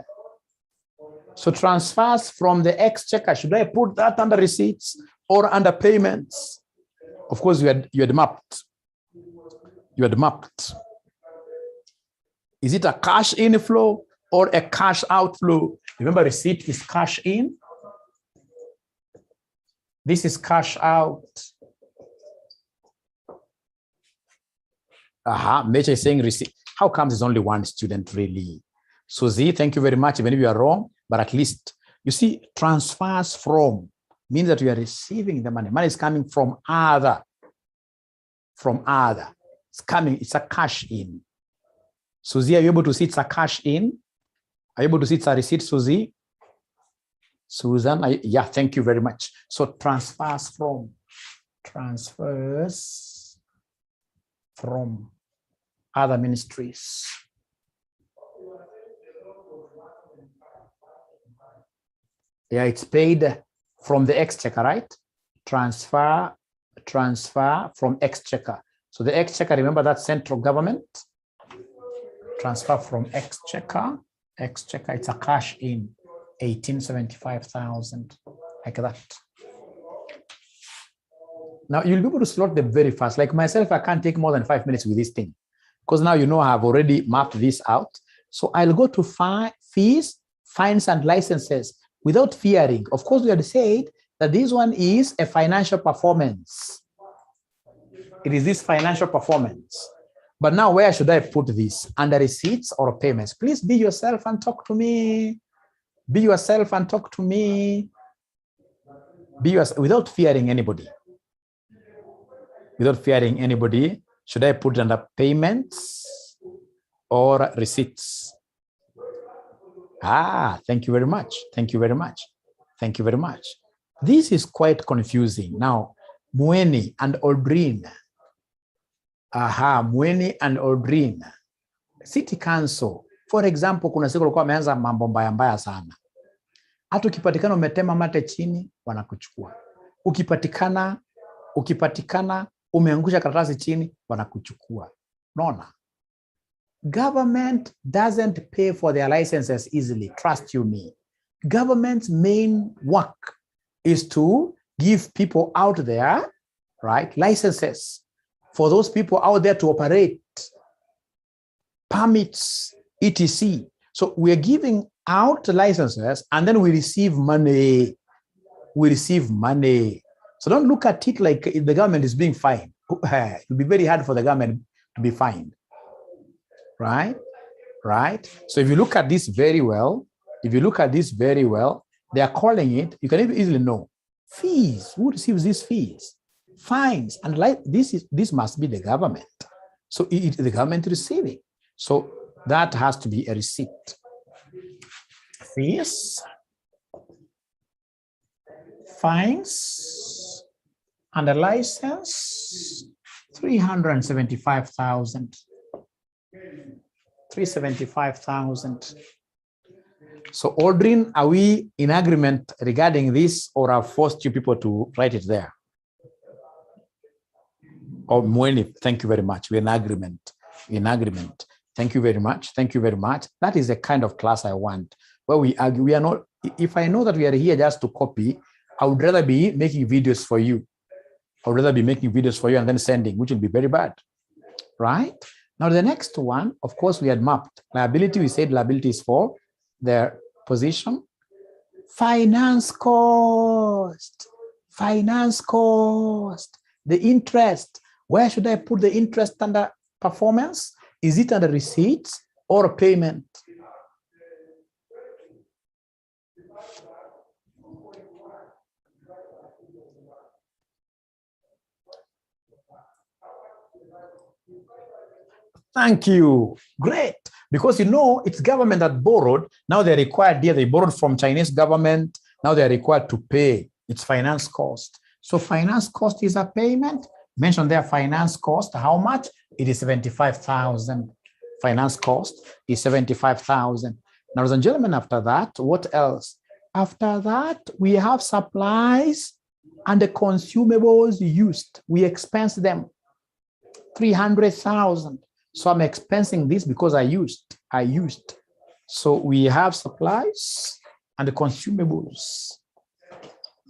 So transfers from the exchequer, should I put that under receipts or under payments? Of course, you had mapped. You had mapped. Is it a cash inflow or a cash outflow? Remember, receipt is cash in. This is cash out. Major is saying receipt. How comes there's only one student really? Suzy, thank you very much. Even if you are wrong, but at least you see, transfers from means that you are receiving the money. Money is coming from other. From other. It's coming, it's a cash in. Suzy, are you able to see it's a cash in? Are you able to see it's a receipt, Suzy? Susan, yeah, thank you very much. So transfers from other ministries. Yeah, it's paid from the exchequer, right? Transfer from exchequer. So the exchequer, remember that central government? Transfer from exchequer, it's a cash in, 1875,000, like that. Now you'll be able to slot them very fast. Like myself, I can't take more than 5 minutes with this thing because now you know I have already mapped this out. So I'll go to fees, fines, and licenses without fearing. Of course, we had said that this one is a financial performance. It is this financial performance. But now where should I put this? Under receipts or payments? Please be yourself and talk to me. Be yourself and talk to me. Be yourself without fearing anybody. Without fearing anybody, should I put it under payments or receipts? Thank you very much. Thank you very much. Thank you very much. This is quite confusing. Now, Mweni and Aldrin. Aha, Mweni and Aldrin. City Council. For example, kuna siku walikuwa wameanza mambo mbaya mbaya sana. Hata ukipatikana umetema mate chini, wanakuchukua. Ukipatikana umeangusha karatasi chini, wanakuchukua. Unaona? Government doesn't pay for their licenses easily, trust you me. Government's main work is to give people out there, right, licenses for those people out there to operate, permits, etc. So we're giving out licenses and then we receive money. We receive money. So don't look at it like the government is being fined. It will be very hard for the government to be fined. Right? Right? So if you look at this very well, they are calling it, you can easily know, fees. Who receives these fees? Fines. And like this must be the government. So the government receiving. So that has to be a receipt. Fees, fines, and a license, 375,000. 375,000. So Aldrin, are we in agreement regarding this, or have forced you people to write it there? Oh, Mweni, thank you very much. We're in agreement. In agreement. Thank you very much. Thank you very much. That is the kind of class I want, where we argue. We are not, if I know that we are here just to copy, I would rather be making videos for you. I would rather be making videos for you and then sending, which will be very bad, right? Now, the next one, of course, we had mapped liability. We said liability is for their position. Finance cost, the interest. Where should I put the interest under performance? Is it under receipts or payment? Thank you. Great. Because you know, it's government that borrowed. Now they're required here. They borrowed from Chinese government. Now they're required to pay. It's finance cost. So finance cost is a payment. Mention their finance cost. How much? It is 75,000. Finance cost is 75,000. Now, ladies and gentlemen, after that, what else? After that, we have supplies and the consumables used. We expense them. 300,000. So I'm expensing this because I used. So we have supplies and the consumables.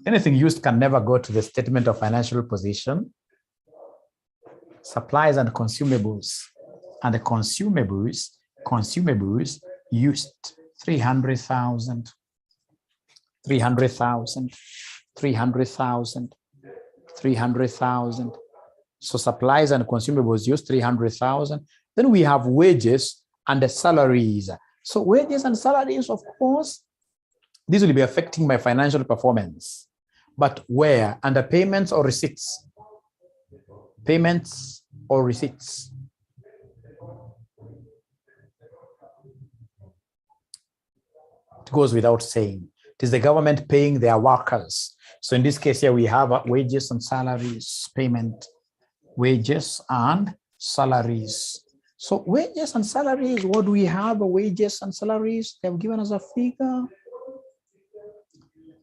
Anything used can never go to the statement of financial position. Supplies and consumables. And the consumables used 300,000. 300,000. 300,000. 300,000. So supplies and consumables use 300,000. Then we have wages and the salaries. So wages and salaries, of course, this will be affecting my financial performance. But where? Under payments or receipts? Payments or receipts? It goes without saying. It is the government paying their workers. So in this case here, we have wages and salaries, payment. Wages and salaries. So wages and salaries, what do we have? Wages and salaries, they have given us a figure.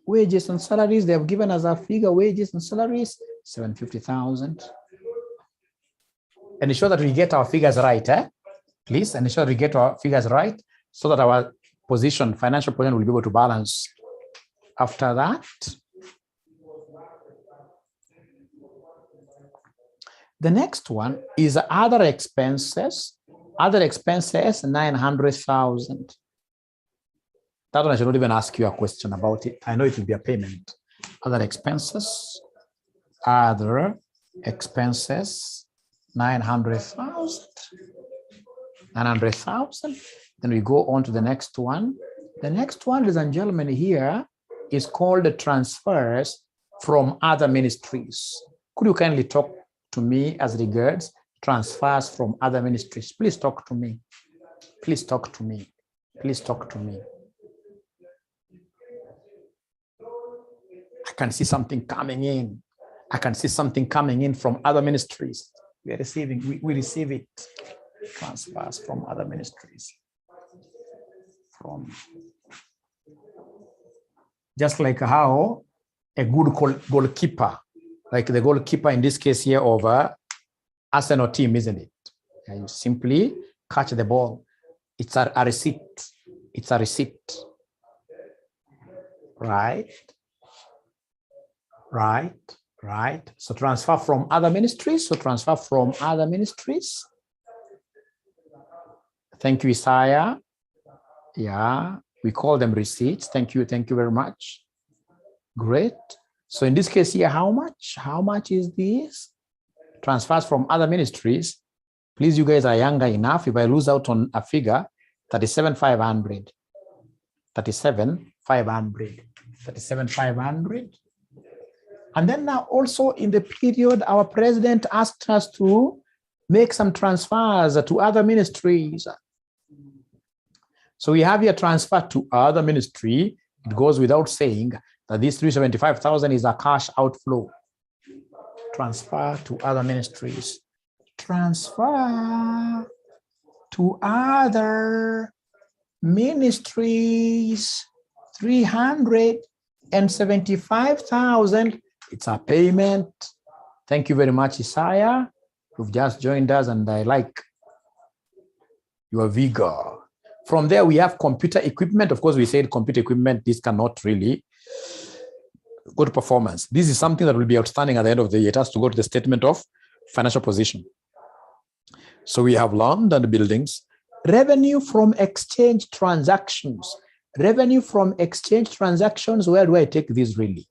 Wages and salaries, they have given us a figure. Wages and salaries, 750,000. And ensure that we get our figures right, please, and ensure we get our figures right so that our position, financial position, will be able to balance. After that, the next one is other expenses. Other expenses, 900,000. That one I should not even ask you a question about it. I know it will be a payment. Other expenses, 900,000. 900,000. Then we go on to the next one. The next one, ladies and gentlemen, here is called the transfers from other ministries. Could you kindly talk to me as regards transfers from other ministries? Please talk to me. Please talk to me. Please talk to me. I can see something coming in. I can see something coming in from other ministries. We are receiving, we receive it. Transfers from other ministries. Just like how a good goalkeeper, like the goalkeeper in this case here of Arsenal team, isn't it? And you simply catch the ball. It's a receipt. It's a receipt. Right. So transfer from other ministries. Thank you, Isaiah. Yeah, we call them receipts. Thank you very much. Great. So in this case here, how much? How much is this? Transfers from other ministries. Please, you guys are younger enough. If I lose out on a figure, 37,500. 37,500. And then now also in the period, our president asked us to make some transfers to other ministries. So we have here transfer to other ministry. It goes without saying that this 375,000 is a cash outflow. Transfer to other ministries. Transfer to other ministries. 375,000. It's a payment. Thank you very much, Isaiah. You've just joined us, and I like your vigor. From there, we have computer equipment. Of course, we said computer equipment, this cannot really go to performance. This is something that will be outstanding at the end of the year. It has to go to the statement of financial position. So we have land and buildings. Revenue from exchange transactions. Revenue from exchange transactions, where do I take this really?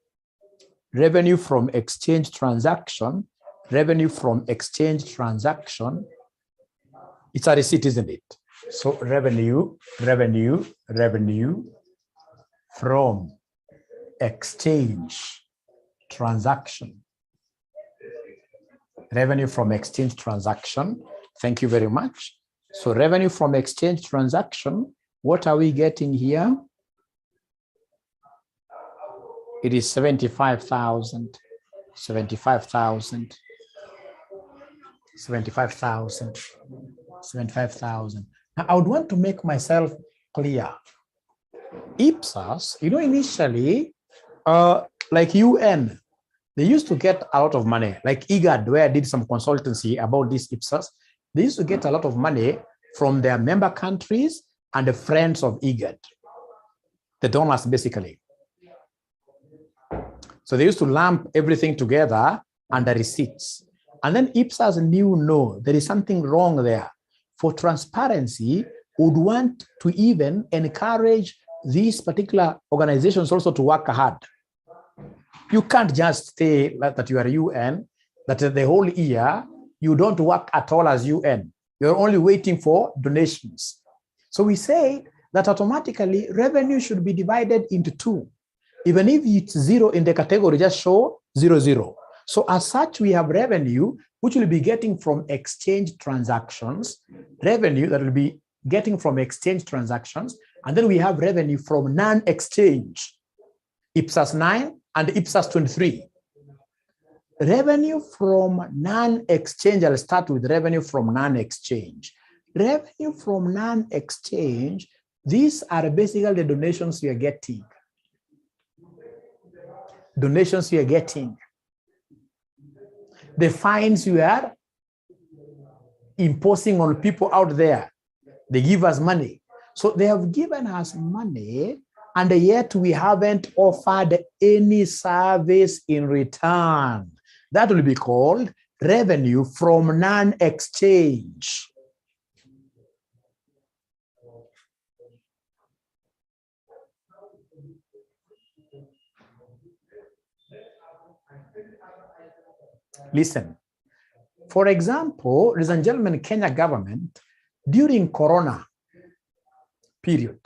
Revenue from exchange transaction. Revenue from exchange transaction. It's a receipt, isn't it? So revenue from exchange transaction. Revenue from exchange transaction. Thank you very much. So revenue from exchange transaction, what are we getting here? It is 75,000. 75,000. 75,000. 75,000. Now, I would want to make myself clear. IPSAS, initially, like UN, they used to get a lot of money. Like IGAD, where I did some consultancy about this IPSAS, they used to get a lot of money from their member countries and the friends of IGAD, the donors, basically. So they used to lump everything together under receipts. And then IPSAS knew, no, there is something wrong there. For transparency, would want to even encourage these particular organizations also to work hard. You can't just say that you are UN, that the whole year you don't work at all as UN. You're only waiting for donations. So we say that automatically revenue should be divided into two. Even if it's zero in the category, just show 00. So as such, we have revenue, which will be getting from exchange transactions, revenue that will be getting from exchange transactions, and then we have revenue from non-exchange, IPSAS 9 and IPSAS 23. Revenue from non-exchange, I'll start with revenue from non-exchange. Revenue from non-exchange, these are basically the donations we are getting. Donations we are getting. The fines we are imposing on people out there. They give us money. So they have given us money, and yet we haven't offered any service in return. That will be called revenue from non-exchange. Listen, for example, ladies and gentlemen, Kenya government, during Corona period,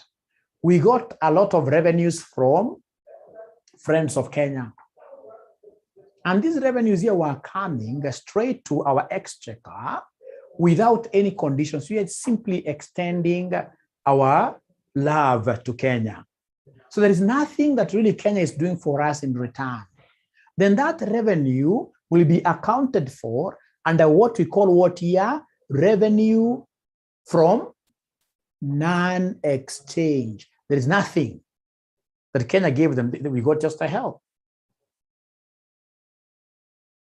we got a lot of revenues from Friends of Kenya. And these revenues here were coming straight to our exchequer without any conditions. We are simply extending our love to Kenya. So there is nothing that really Kenya is doing for us in return. then that revenue will be accounted for under what we call what here? Revenue from non-exchange. There is nothing that Kenya gave them. We got just a help.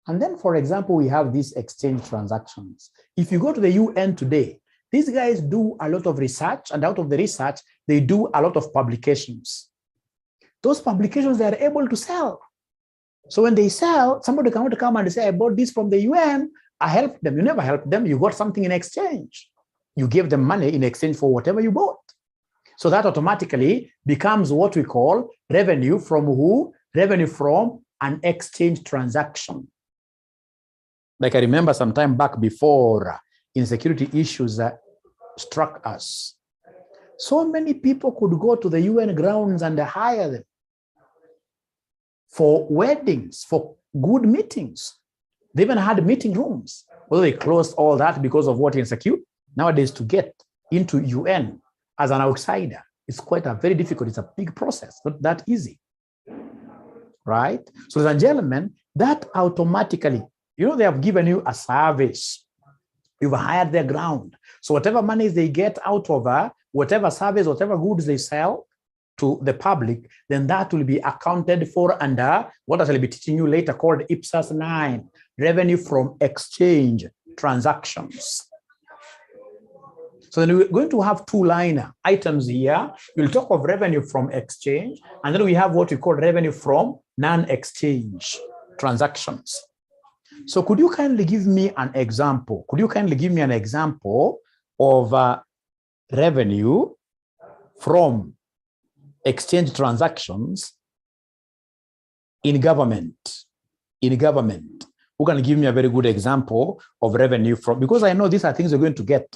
And then, for example, we have these exchange transactions. If you go to the UN today, these guys do a lot of research, and out of the research, they do a lot of publications. Those publications they are able to sell. So when they sell, somebody can come and say, I bought this from the UN, I helped them. You never helped them, you got something in exchange. You gave them money in exchange for whatever you bought. So that automatically becomes what we call revenue from who? Revenue from an exchange transaction. Like I remember some time back before insecurity issues struck us, so many people could go to the UN grounds and hire them for weddings, for good meetings. They even had meeting rooms. Well, they closed all that because of what insecure. Nowadays, to get into UN as an outsider, it's quite a very difficult, it's a big process, not that easy, right? So ladies and gentlemen, that automatically, you know, they have given you a service. You've hired their ground. So whatever money they get out of whatever service, whatever goods they sell to the public, then that will be accounted for under what I will be teaching you later called IPSAS 9, revenue from exchange transactions. So then we're going to have two-line items here. We'll talk of revenue from exchange, and then we have what we call revenue from non-exchange transactions. So could you kindly give me an example? Could you kindly give me an example of revenue from exchange transactions in government? In government, who can give me a very good example of revenue from, because I know these are things you're going to get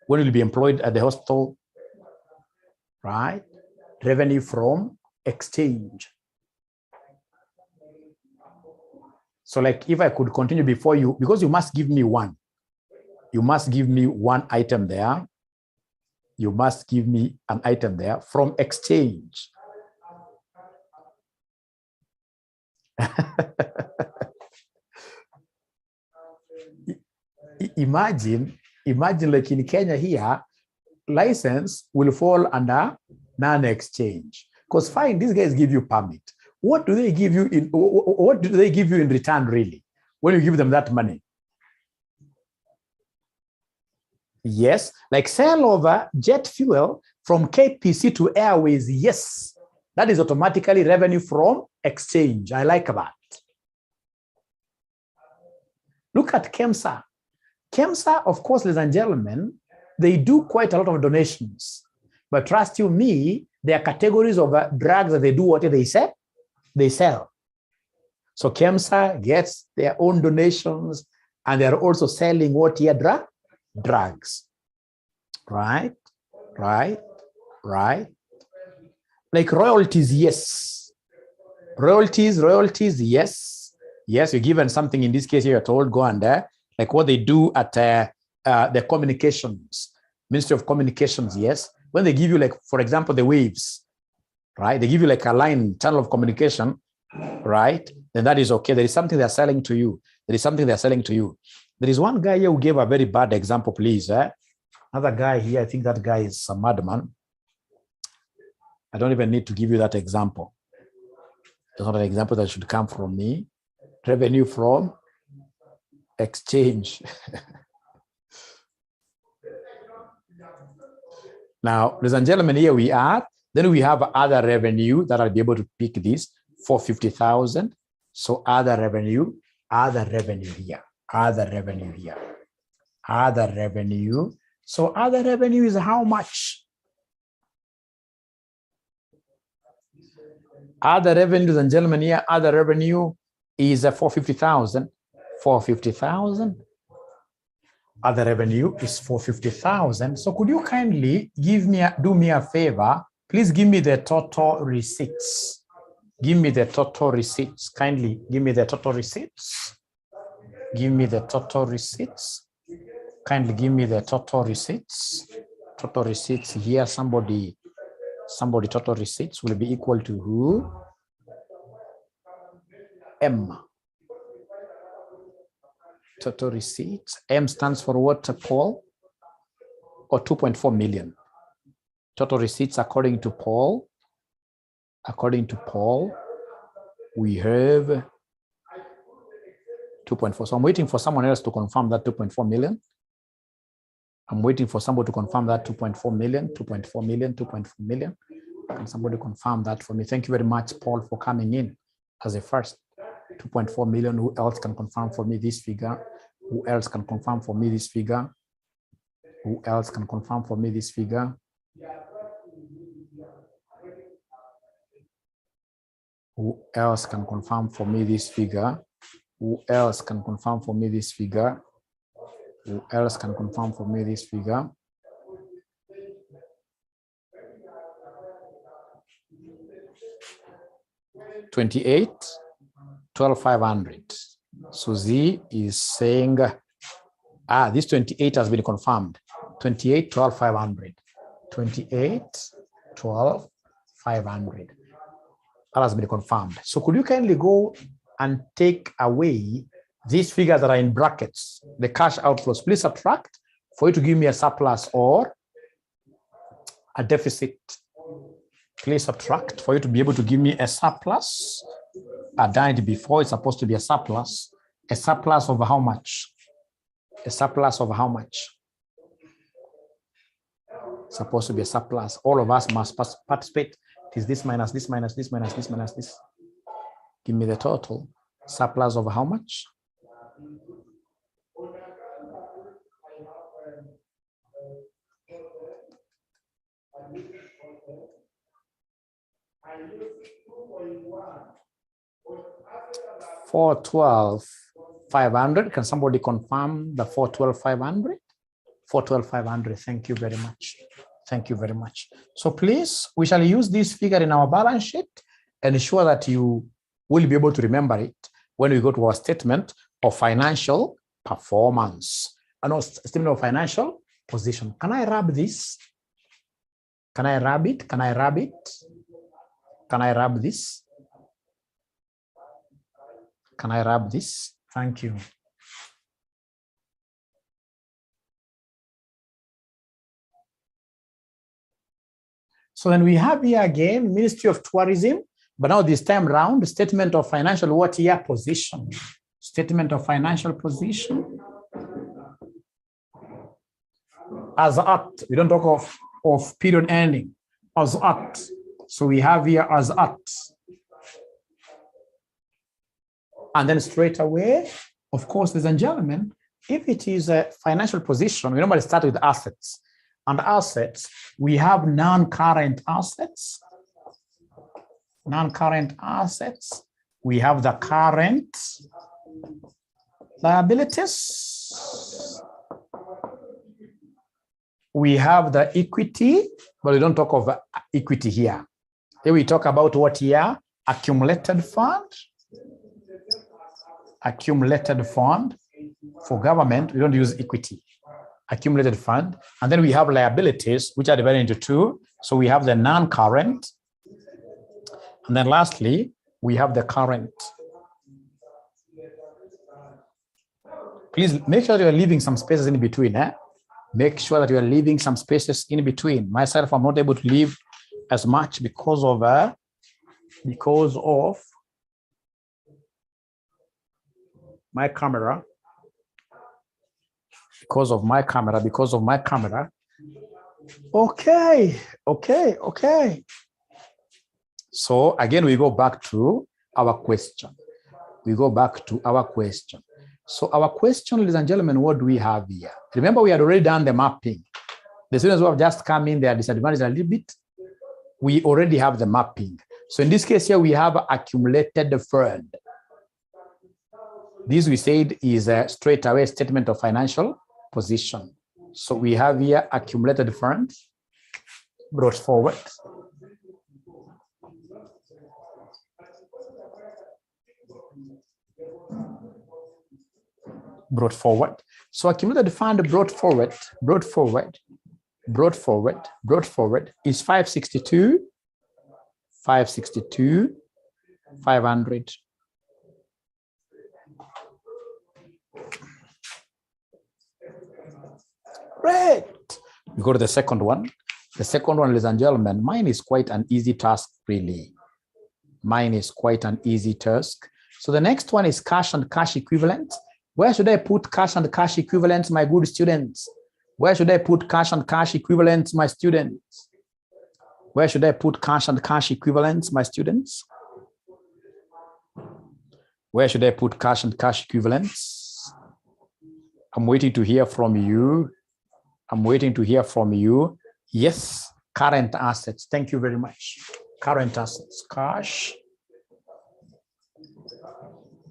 when you'll be employed at the hospital, right? Revenue from exchange. So like if I could continue before you, because you must give me one. You must give me one item there. You must give me an item there from exchange. Imagine like in Kenya here, license will fall under non-exchange. Because fine, these guys give you permit. What do they give you in? What do they give you in return, really, when you give them that money? Yes, like sale of jet fuel from KPC to Airways. Yes, that is automatically revenue from exchange. I like that. Look at KEMSA. KEMSA, of course, ladies and gentlemen, they do quite a lot of donations. But trust you me, there are categories of drugs that they do what they sell. They sell. So KEMSA gets their own donations, and they are also selling what here? Drugs. Right? Like royalties, yes. Royalties, yes. Yes, you're given something. In this case, you're told go and like what they do at the communications, Ministry of Communications, yes. When they give you, like, for example, the waves, right? They give you like a line, channel of communication, right? Then that is okay. There is something they're selling to you. There is something they're selling to you. There is one guy here who gave a very bad example, please. Another guy here, I think that guy is a madman. I don't even need to give you that example. It's not an example that should come from me. Revenue from exchange. Now, ladies and gentlemen, here we are. Then we have other revenue that I'll be able to pick this for 50,000. So other revenue here, other revenue. So other revenue is how much? Other revenue, ladies and gentlemen, here, other revenue is 450,000. 450,000. Other revenue is 450,000. So could you kindly do me a favor? Please give me the total receipts. Give me the total receipts. Kindly give me the total receipts. Give me the total receipts. Kindly give me the total receipts. Total receipts here. Somebody total receipts will be equal to who? M. Total receipts. M stands for what, Paul? Or 2.4 million. Total receipts according to Paul. According to Paul, we have 2.4. So I'm waiting for someone else to confirm that 2.4 million. I'm waiting for somebody to confirm that 2.4 million, 2.4 million, 2.4 million. Can somebody confirm that for me? Thank you very much, Paul, for coming in as a first. 2.4 million. Who else can confirm for me this figure? Who else can confirm for me this figure? Who else can confirm for me this figure? Who else can confirm for me this figure? Who else can confirm for me this figure? Who else can confirm for me this figure? $28,12,500. Suzy is saying, this 28 has been confirmed. 28,12,500. 28,12,500. That has been confirmed. So could you kindly go and take away these figures that are in brackets, the cash outflows? Please subtract for you to give me a surplus or a deficit. Please subtract for you to be able to give me a surplus. I died before. It's supposed to be a surplus. A surplus of how much? A surplus of how much? It's supposed to be a surplus. All of us must participate. It is this minus this minus this minus this minus this. Give me the total. Surplus of how much? $412,500. Can somebody confirm the $412,500? $412,500. Thank you very much. Thank you very much. So please, we shall use this figure in our balance sheet and ensure that you will be able to remember it when we go to our statement of financial performance. And our statement of financial position. Can I rub this? Can I rub it? Can I rub it? Can I rub this? Can I rub this? Thank you. So then we have here again, Ministry of Tourism, but now this time round, statement of financial what year position? Statement of financial position. As at, we don't talk of period ending. As at. So we have here as at. And then straight away, of course, ladies and gentlemen, if it is a financial position, we normally start with assets. And assets, we have non-current assets. Non-current assets. We have the current liabilities. We have the equity, but we don't talk of equity here. Here we talk about what here? Accumulated fund. Accumulated fund. For government, we don't use equity. Accumulated fund. And then we have liabilities, which are divided into two. So we have the non-current. And then lastly, we have the current. Please make sure you are leaving some spaces in between. Make sure that you are leaving some spaces in between. Myself, I'm not able to leave as much because of my camera. Because of my camera. Okay. So again, we go back to our question. So our question, ladies and gentlemen, what do we have here? Remember, we had already done the mapping. The students who have just come in, they are disadvantaged a little bit. We already have the mapping. So in this case here, we have accumulated fund. This we said is a straight away statement of financial position. So we have here accumulated funds brought forward. So accumulated fund brought forward is 562, 500. Great. We go to the second one. The second one, ladies and gentlemen, mine is quite an easy task, really. Mine is quite an easy task. So the next one is cash and cash equivalents. Where should I put cash and cash equivalents, my good students? Where should I put cash and cash equivalents, my students? Where should I put cash and cash equivalents, my students? Where should I put cash and cash equivalents? I'm waiting to hear from you. I'm waiting to hear from you. Yes, current assets. Thank you very much. Current assets, cash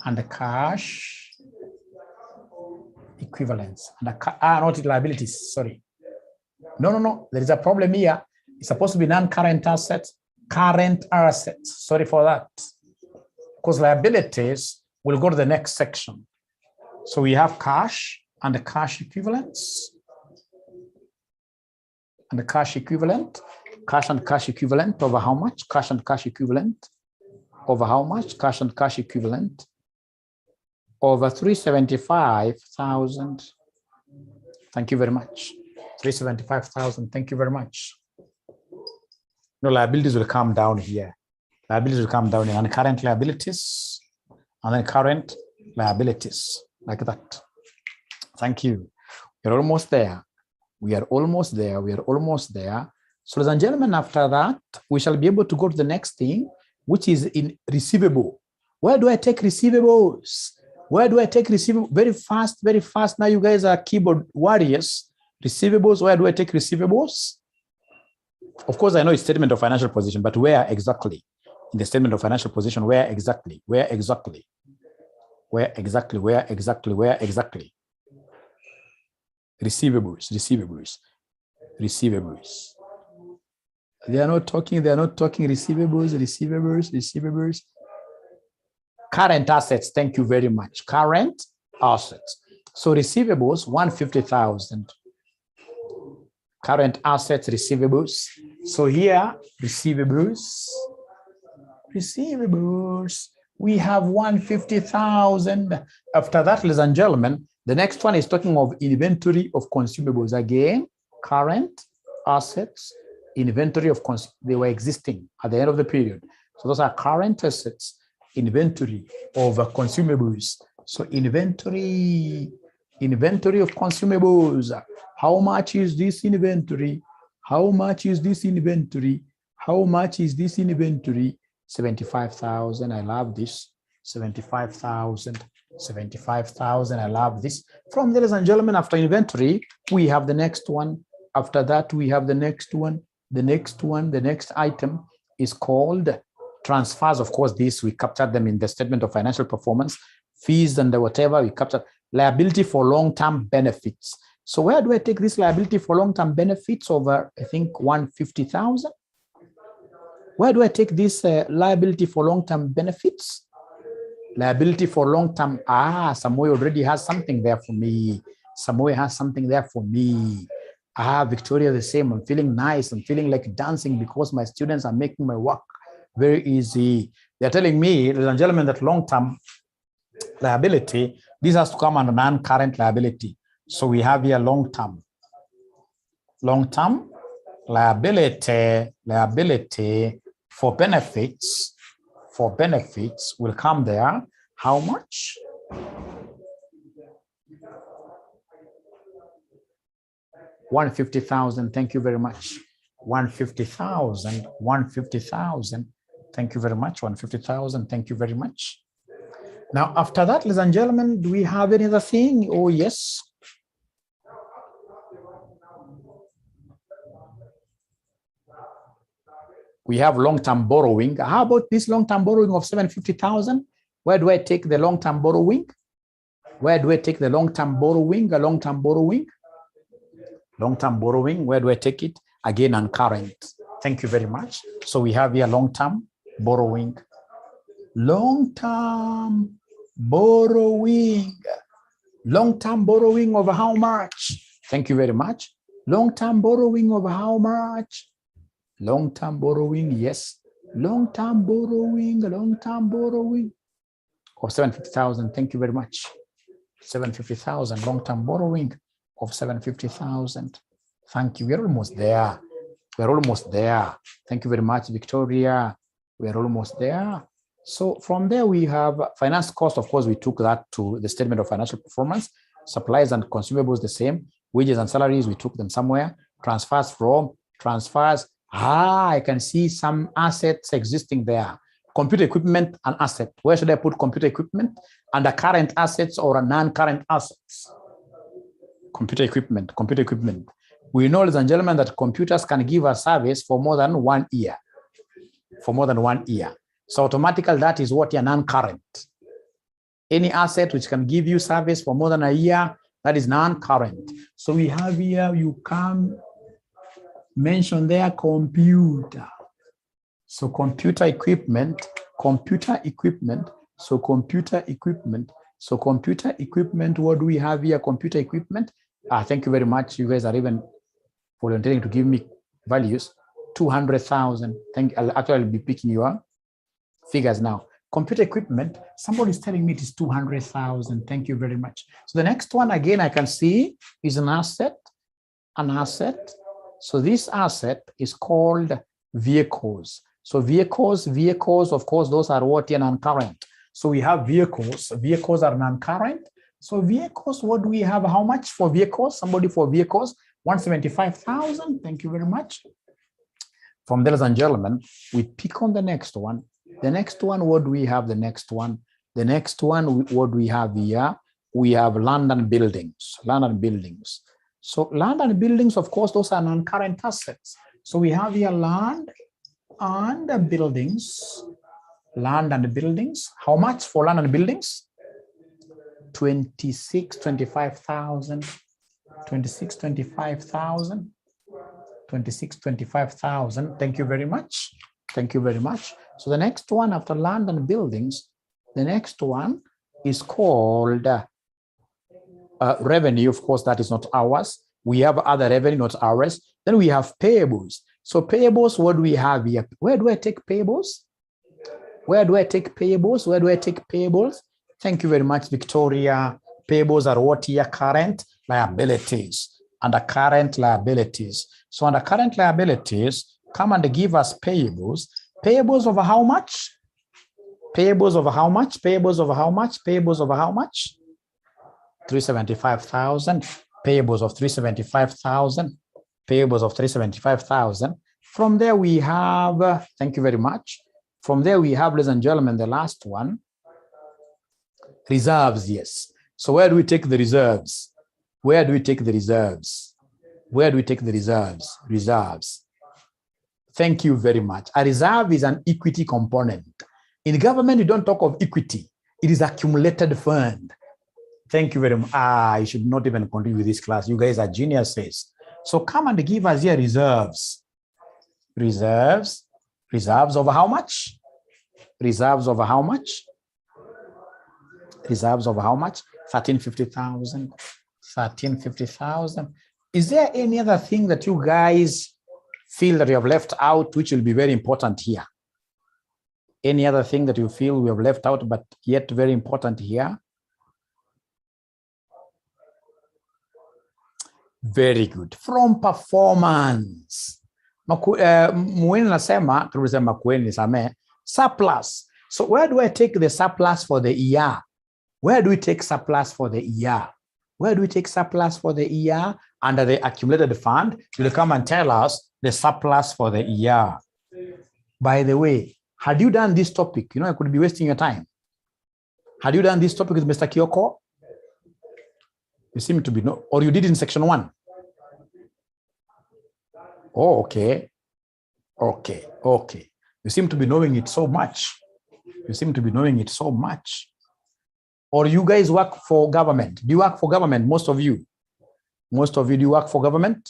and cash equivalents. And not liabilities, sorry. No. There is a problem here. It's supposed to be non-current assets, current assets. Sorry for that. Because liabilities will go to the next section. So we have cash and the cash equivalents. And the cash equivalent, cash and cash equivalent over how much? Cash and cash equivalent over how much? Cash and cash equivalent over 375,000. Thank you very much. 375,000. Thank you very much. No, liabilities will come down here. Liabilities will come down here, and current liabilities, and then current liabilities, like that. Thank you. We're almost there. We are almost there. We are almost there. So, ladies and gentlemen, after that, we shall be able to go to the next thing, which is in receivable. Where do I take receivables? Where do I take receivables? Very fast, very fast. Now you guys are keyboard warriors. Receivables, where do I take receivables? Of course, I know it's statement of financial position, but where exactly? In the statement of financial position, where exactly? Where exactly? Where exactly? Where exactly? Where exactly? Receivables, receivables, receivables. They are not talking receivables, receivables, receivables. Current assets, thank you very much. Current assets. So receivables, 150,000. Current assets, receivables. So here, receivables. We have 150,000. After that, ladies and gentlemen, the next one is talking of inventory of consumables. Again, current assets, inventory of consumables. They were existing at the end of the period. So those are current assets, inventory of consumables. So inventory of consumables. How much is this inventory? How much is this inventory? How much is this inventory? 75,000. I love this. 75,000. 75,000. I love this. From there, ladies and gentlemen, after inventory, we have the next one. After that, we have the next one. The next one, the next item is called transfers. Of course, this we captured them in the statement of financial performance. Fees and whatever we captured. Liability for long-term benefits. So where do I take this liability for long-term benefits over, I think, 150,000? Where do I take this liability for long-term benefits? Liability for long-term. Samoy already has something there for me. Samoy has something there for me. Victoria the same. I'm feeling nice. I'm feeling like dancing because my students are making my work very easy. They're telling me, ladies and gentlemen, that long-term liability, this has to come under non-current liability. So we have here long-term liability for benefits will come there. How much? $150,000. Thank you very much. 150,000. 150,000. Thank you very much. 150,000. Thank you very much. Now, after that, ladies and gentlemen, do we have any other thing? Oh, yes. We have long-term borrowing. How about this long-term borrowing of 750,000? Where do I take the long-term borrowing? Where do I take the long-term borrowing? Long-term borrowing, where do I take it? Again, on current. Thank you very much. So we have here long-term borrowing. Long-term borrowing. Long-term borrowing over how much? Thank you very much. Long-term borrowing over how much? Long-term borrowing, yes. Long-term borrowing of 750,000. Thank you very much. 750,000 long-term borrowing of 750,000. Thank you. We're almost there. We're almost there. Thank you very much, Victoria. We're almost there. So from there, we have finance cost. Of course, we took that to the statement of financial performance. Supplies and consumables, the same. Wages and salaries, we took them somewhere. Transfers. I can see some assets existing there. Computer equipment and asset. Where should I put computer equipment? Under current assets or non-current assets? Computer equipment. We know, ladies and gentlemen, that computers can give a service for more than 1 year. So automatically, that is what you're non-current. Any asset which can give you service for more than a year, that is non-current. So we have here, you can mention there computer. So computer equipment. So computer equipment, what do we have here? Computer equipment. Thank you very much. You guys are even volunteering to give me values. 200,000. I'll be picking your figures now. Computer equipment, somebody is telling me it is 200,000. Thank you very much. So the next one, again, I can see is an asset. So this asset is called vehicles. So vehicles, of course, those are what are non-current. So we have vehicles. Vehicles are non-current. So vehicles, what do we have? How much for vehicles? Somebody for vehicles, 175,000. Thank you very much. From there, ladies and gentlemen, we pick on the next one. The next one, what do we have? The next one, what do we have here? We have land and buildings. So land and buildings, of course, those are non-current assets. So we have here land and buildings. How much for land and buildings? 25,000. 25,000. Thank you very much. So the next one after land and buildings, the next one is called revenue. Of course, that is not ours. We have other revenue, not ours. Then we have payables. So payables, what do we have here? Where do I take payables? Thank you very much, Victoria. Payables are what here? Current liabilities. Under current liabilities. So under current liabilities, come and give us payables. Payables over how much? 375,000. Payables of 375,000. From there we have, thank you very much. From there we have, ladies and gentlemen, the last one, reserves. Yes. So where do we take the reserves? Reserves. Thank you very much. A reserve is an equity component. In government, you don't talk of equity. It is accumulated fund. Thank you very much. You should not even continue with this class. You guys are geniuses. So come and give us here reserves. Reserves over how much? 1350,000. Is there any other thing that you guys feel that you have left out, which will be very important here? Any other thing that you feel we have left out, but yet very important here? Very good. From performance. Surplus. So where do I take the surplus for the year? Where do we take surplus for the year? Under the accumulated fund, you'll come and tell us the surplus for the year. By the way, had you done this topic, I could be wasting your time. Had you done this topic with Mr. Kyoko? You seem to be no, or you did in section 1. Oh, okay. You seem to be knowing it so much. Or you guys work for government. Do you work for government? Most of you, do you work for government?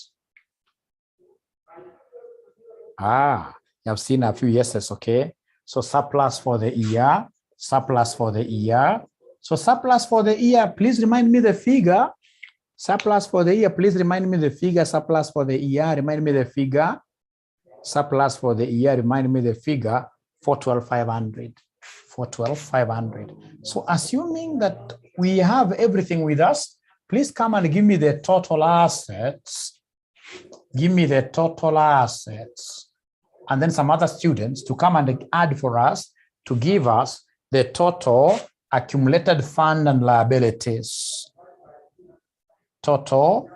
You have seen a few yeses, okay. So surplus for the year. So surplus for the year, please remind me the figure. Surplus for the year, remind me the figure. Surplus for the year, remind me the figure. 412,500. So assuming that we have everything with us, please come and give me the total assets. Give me the total assets. And then some other students to come and add for us to give us the total accumulated fund and liabilities. Total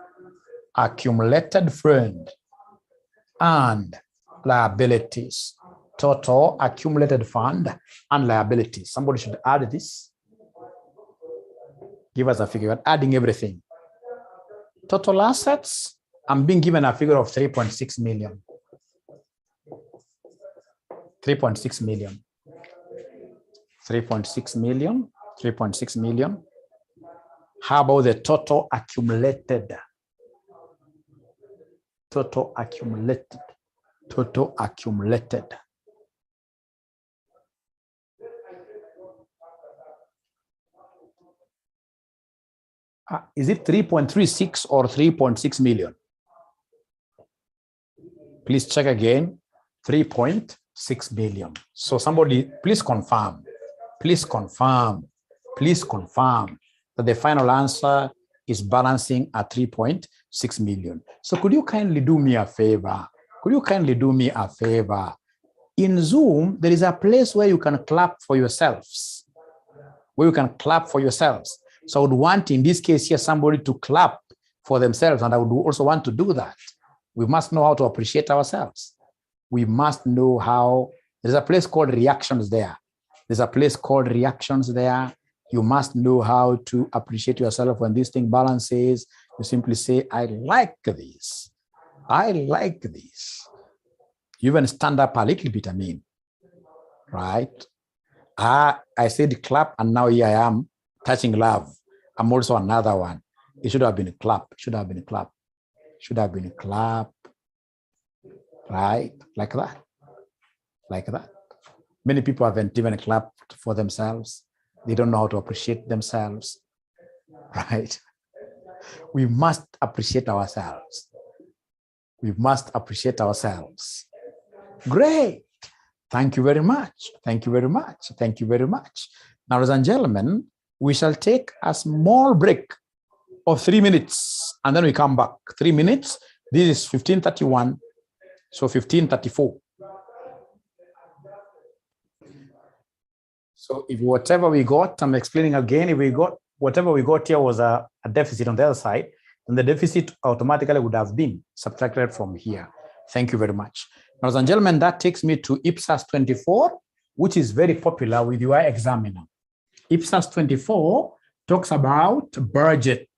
accumulated fund and liabilities. Total accumulated fund and liabilities. Somebody should add this. Give us a figure. We're adding everything. Total assets, I'm being given a figure of 3.6 million. 3.6 million. 3.6 million. 3.6 million. How about the total accumulated? Total accumulated. Total accumulated. Is it 3.36 or 3.6 million? Please check again. 3.6 million. So somebody, please confirm. Please confirm. Please confirm that the final answer is balancing at 3.6 million. So could you kindly do me a favor? Could you kindly do me a favor? In Zoom, there is a place where you can clap for yourselves. Where you can clap for yourselves. So I would want, in this case here, somebody to clap for themselves, and I would also want to do that. We must know how to appreciate ourselves. We must know how. There's a place called reactions there. There's a place called reactions there. You must know how to appreciate yourself when this thing balances. You simply say, I like this. I like this. You even stand up a little bit, right? I said clap, and now here I am touching love. I'm also another one. It should have been a clap. Should have been a clap. Should have been a clap. Right? Like that. Like that. Many people haven't even clapped for themselves. They don't know how to appreciate themselves. Right? We must appreciate ourselves. We must appreciate ourselves. Great. Thank you very much. Thank you very much. Thank you very much. Now, ladies and gentlemen, we shall take a small break of 3 minutes, and then we come back. 3 minutes. This is 15:31, so 15:34. So if whatever we got, I'm explaining again, if we got whatever we got here was a deficit on the other side, then the deficit automatically would have been subtracted from here. Thank you very much. Now, ladies and gentlemen, that takes me to IPSAS 24, which is very popular with your examiner. IPSAS 24 talks about budget,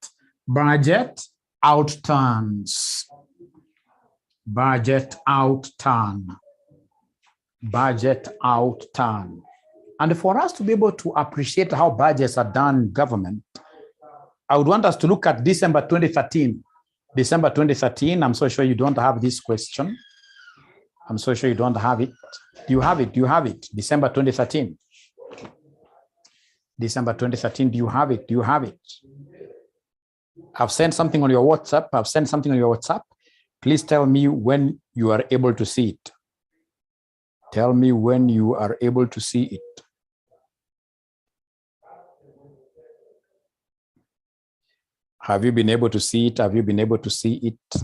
budget outturns, budget outturn, budget outturn. And for us to be able to appreciate how budgets are done in government, I would want us to look at December 2013. December 2013, I'm so sure you don't have this question. I'm so sure you don't have it. Do you have it? Do you have it? December 2013. December 2013, do you have it? Do you have it? I've sent something on your WhatsApp. I've sent something on your WhatsApp. Please tell me when you are able to see it. Tell me when you are able to see it. Have you been able to see it? Have you been able to see it?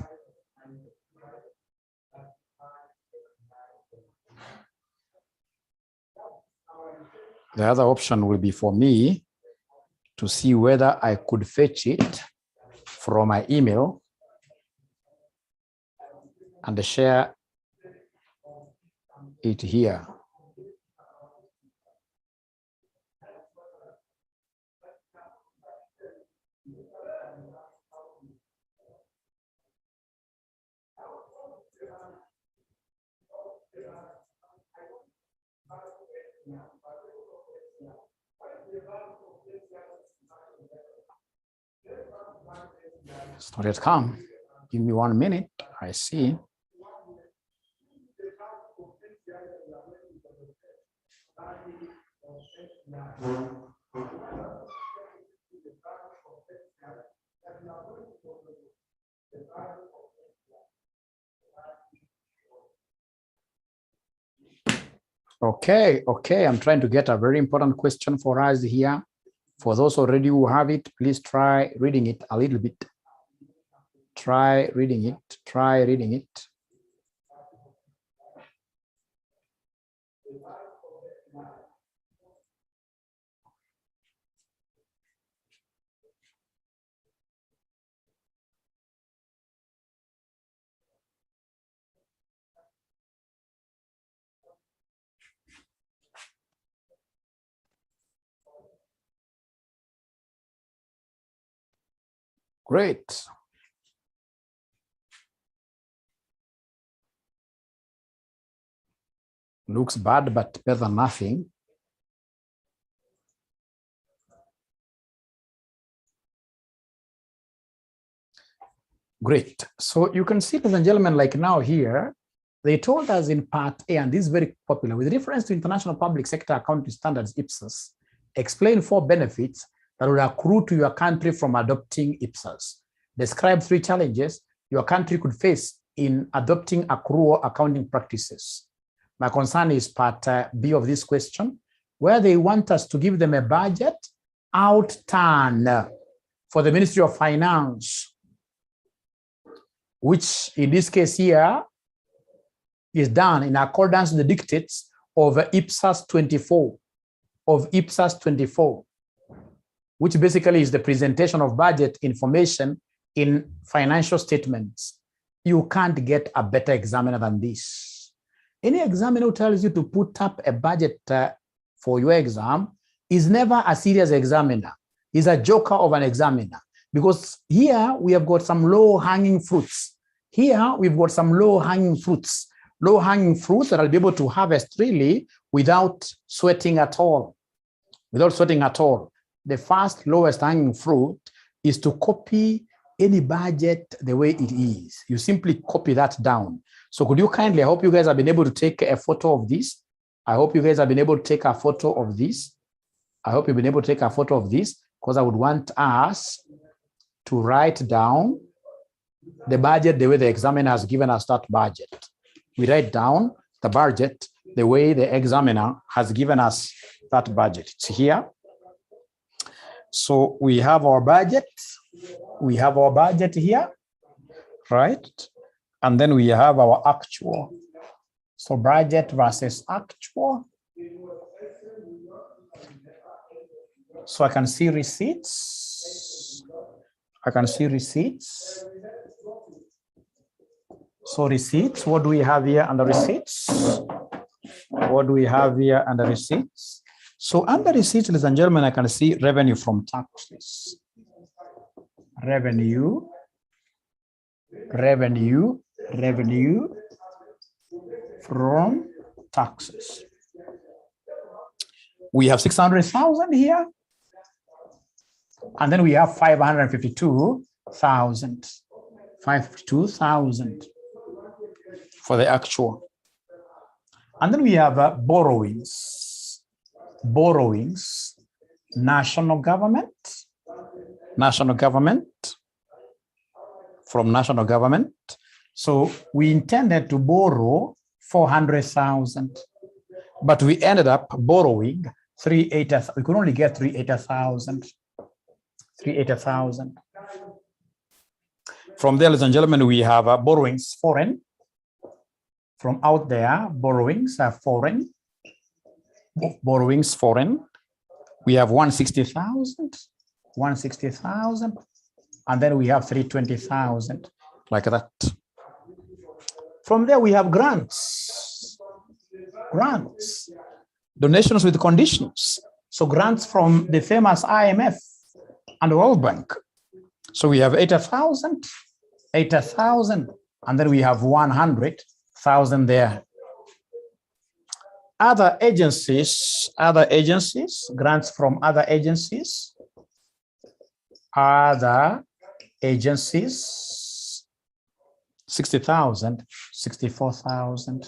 The other option will be for me to see whether I could fetch it from my email and share it here. It's not yet come. Give me 1 minute. I see. Okay. I'm trying to get a very important question for us here For those already who have it, please try reading it a little bit. Try reading it. Try reading it. Great. Looks bad, but better than nothing. Great. So you can see, ladies and gentlemen, like now here, they told us in part A, and this is very popular, with reference to International Public Sector Accounting Standards, IPSAS, explain 4 benefits that will accrue to your country from adopting IPSAS. Describe 3 challenges your country could face in adopting accrual accounting practices. My concern is part B of this question, where they want us to give them a budget outturn for the Ministry of Finance, which in this case here is done in accordance with the dictates of IPSAS 24, which basically is the presentation of budget information in financial statements. You can't get a better examiner than this. Any examiner who tells you to put up a budget for your exam is never a serious examiner. He's a joker of an examiner, because here we have got some low-hanging fruits. Here we've got some low-hanging fruits that I'll be able to harvest really without sweating at all. The first lowest hanging fruit is to copy any budget the way it is. You simply copy that down. So could you kindly, I hope you guys have been able to take a photo of this. I hope you guys have been able to take a photo of this. I hope you've been able to take a photo of this, because I would want us to write down the budget the way the examiner has given us that budget. We write down the budget the way the examiner has given us that budget. It's here. So we have our budget. We have our budget here, right? And then we have our actual. So budget versus actual. So I can see receipts. So receipts, what do we have here under receipts? So under receipts, ladies and gentlemen, I can see revenue from taxes. Revenue from taxes. We have 600,000 here. And then we have 552,000. 552,000 for the actual. And then we have borrowings. National government. From national government. So we intended to borrow 400,000, but we ended up borrowing 380,000. We could only get 380,000. 380,000. From there, ladies and gentlemen, we have borrowings foreign. From out there, borrowings are foreign. Borrowings foreign. We have 160,000, and then we have 320,000, like that. From there, we have grants. Donations with conditions. So grants from the famous IMF and World Bank. So we have 80,000, and then we have 100,000 there. Other agencies, grants from other agencies, 60,000, 64,000.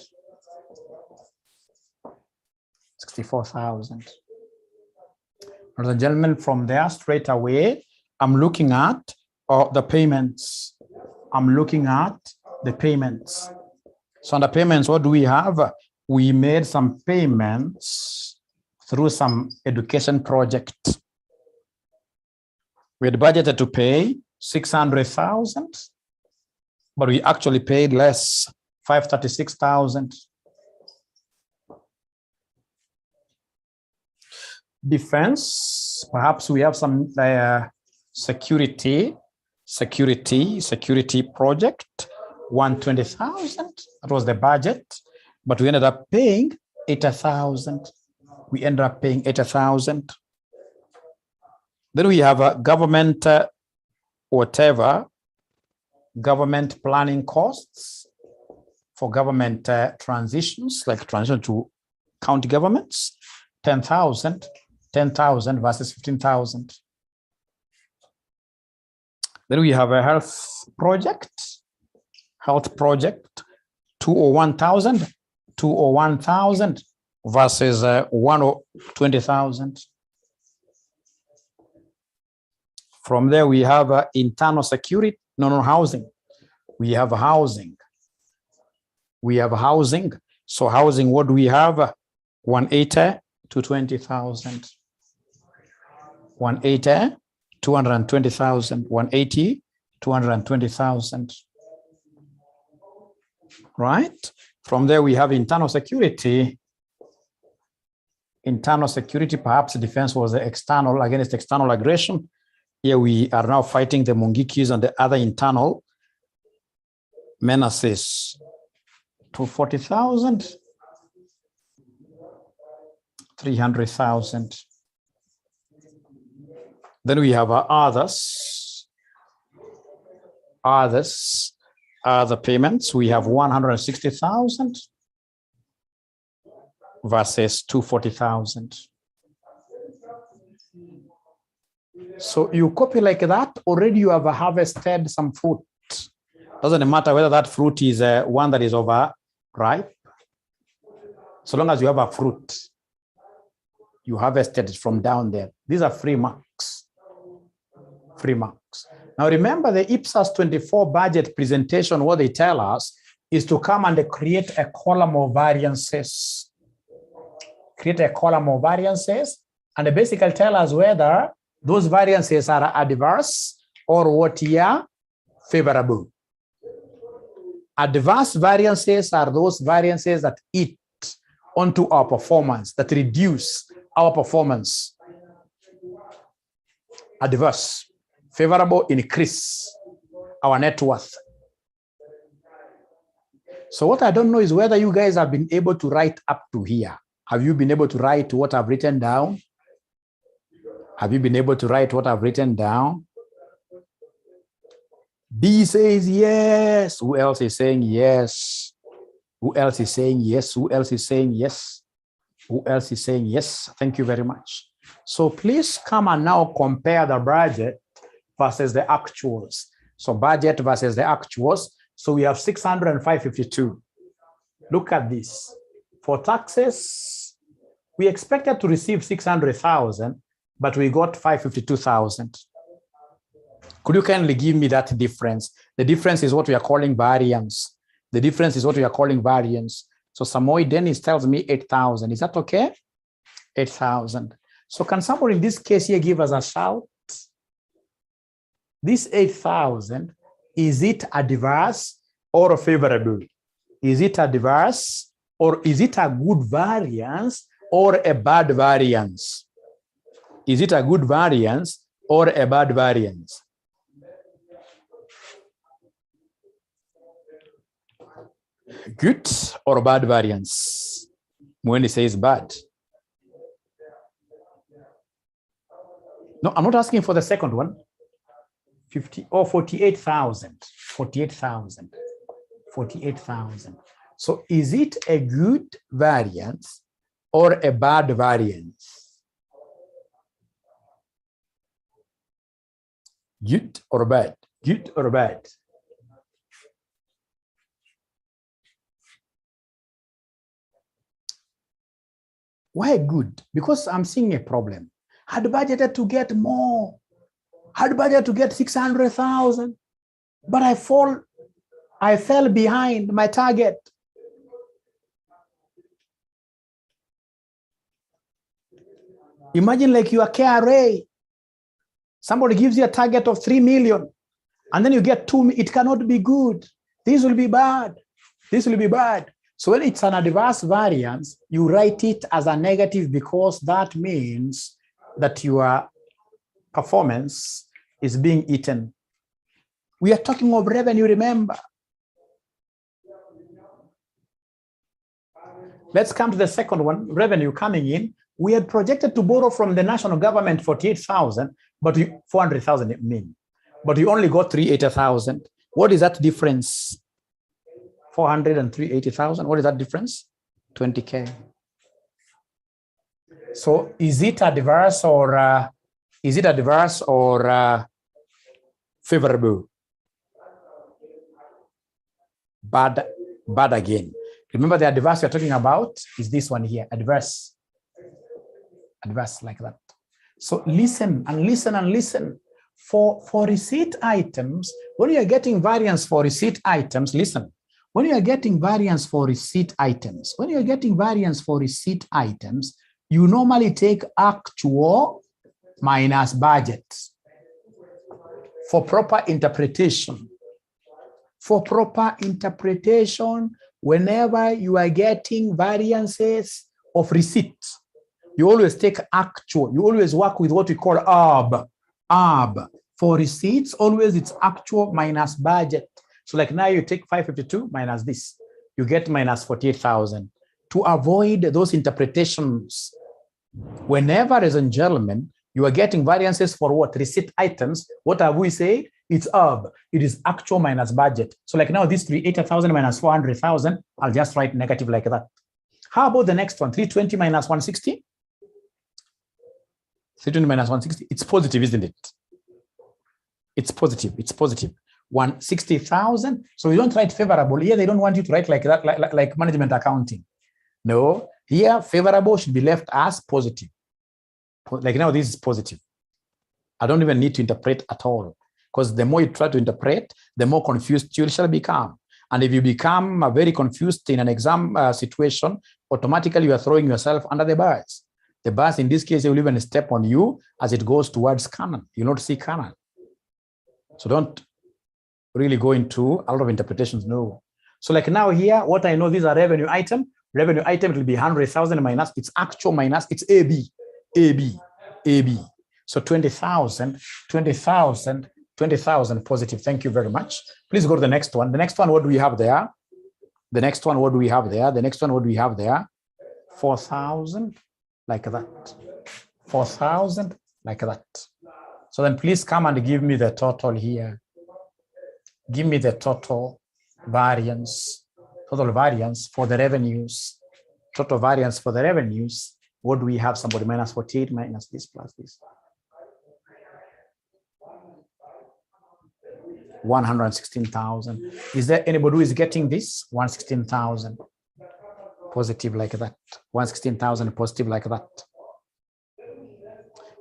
Ladies and gentlemen, from there straight away, I'm looking at the payments. So under payments, what do we have? We made some payments through some education project. We had budgeted to pay 600,000, but we actually paid less, 536,000. Defense, perhaps we have some security project, 120,000. That was the budget, but we ended up paying 80,000. We ended up paying 80,000. Then we have a government, government planning costs for government transitions, like transition to county governments, 10,000 versus 15,000. Then we have a health project, 201,000 versus 120,000. From there, we have internal security, housing. We have housing. So housing, what do we have? 180 to 20,000. 180, 220,000. 180, 220,000. Right? From there, we have internal security. Internal security, perhaps defense was external, against external aggression. Here we are now fighting the Mungikis and the other internal menaces. 240,000, 300,000. Then we have other payments. We have 160,000 versus 240,000. So you copy like that, already you have harvested some fruit. Doesn't matter whether that fruit is one that is overripe. So long as you have a fruit, you harvested it from down there. These are free marks. Free marks. Now remember the Ipsos 24 budget presentation, what they tell us is to come and create a column of variances. Create a column of variances and they basically tell us whether those variances are adverse or what are favorable. Adverse variances are those variances that eat onto our performance, that reduce our performance. Adverse. Favorable, increase our net worth. So what I don't know is whether you guys have been able to write up to here. Have you been able to write what I've written down? Have you been able to write what I've written down? B says yes. Who else is saying yes? Who else is saying yes? Who else is saying yes? Who else is saying yes? Thank you very much. So please come and now compare the budget versus the actuals. So budget versus the actuals. So we have 600 and 552. Look at this. For taxes, we expected to receive 600,000, but we got 552,000. Could you kindly give me that difference? The difference is what we are calling variance. The difference is what we are calling variance. So Samoy Dennis tells me 8,000. Is that okay? 8,000. So can somebody in this case here give us a shout? This 8,000, is it adverse or favorable? Is it adverse or is it a good variance or a bad variance? Is it a good variance or a bad variance? Good or bad variance? When he says bad. No, I'm not asking for the second one. 50 or 48,000. 48,000. 48,000. So is it a good variance or a bad variance? Good or bad? Good or bad? Why good? Because I'm seeing a problem. Had budgeted to get more. Had budgeted to get 600,000, but I fell behind my target. Imagine like you are KRA. Somebody gives you a target of 3 million, and then you get 2. It cannot be good. This will be bad. This will be bad. So when it's an adverse variance, you write it as a negative because that means that your performance is being eaten. We are talking of revenue, remember. Let's come to the second one, revenue coming in. We had projected to borrow from the national government 48,000, but 400,000 it mean. But you only got 380,000. What is that difference? 400 and 380,000. What is that difference? 20K. So is it adverse or favorable? Bad again. Remember the adverse you're talking about is this one here, adverse. Adverse like that. So listen and listen and listen. For receipt items, when you are getting variance for receipt items, listen. When you are getting variance for receipt items, you normally take actual minus budget for proper interpretation. For proper interpretation, whenever you are getting variances of receipt, you always take actual. You always work with what we call ARB. For receipts, always it's actual minus budget. So like now you take 552 minus this, you get minus 48,000. To avoid those interpretations, whenever, ladies and gentlemen, you are getting variances for what? Receipt items. What have we said? It's ARB. It is actual minus budget. So like now this 380,000 minus 400,000, I'll just write negative like that. How about the next one? 320 minus 160? 320 minus 160. It's positive, isn't it? It's positive. It's positive. 160,000. So you don't write favorable. Here they don't want you to write like that, like management accounting. No, here favorable should be left as positive. Like now this is positive. I don't even need to interpret at all, because the more you try to interpret, the more confused you shall become. And if you become very confused in an exam situation, automatically you are throwing yourself under the bus. The bus in this case will even step on you as it goes towards Canaan. You'll not see Canaan. So don't really go into a lot of interpretations, no. So like now here, what I know, these are revenue item. Revenue item will be 100,000 minus, it's actual minus, it's AB. So 20,000 positive. Thank you very much. Please go to the next one. The next one, what do we have there? 4,000 like that. 4,000 like that. So then please come and give me the total here. Give me the total variance for the revenues. Total variance for the revenues. What do we have? Somebody minus 48 minus this plus this. 116,000. Is there anybody who is getting this? 116,000 positive like that. 116,000 positive like that.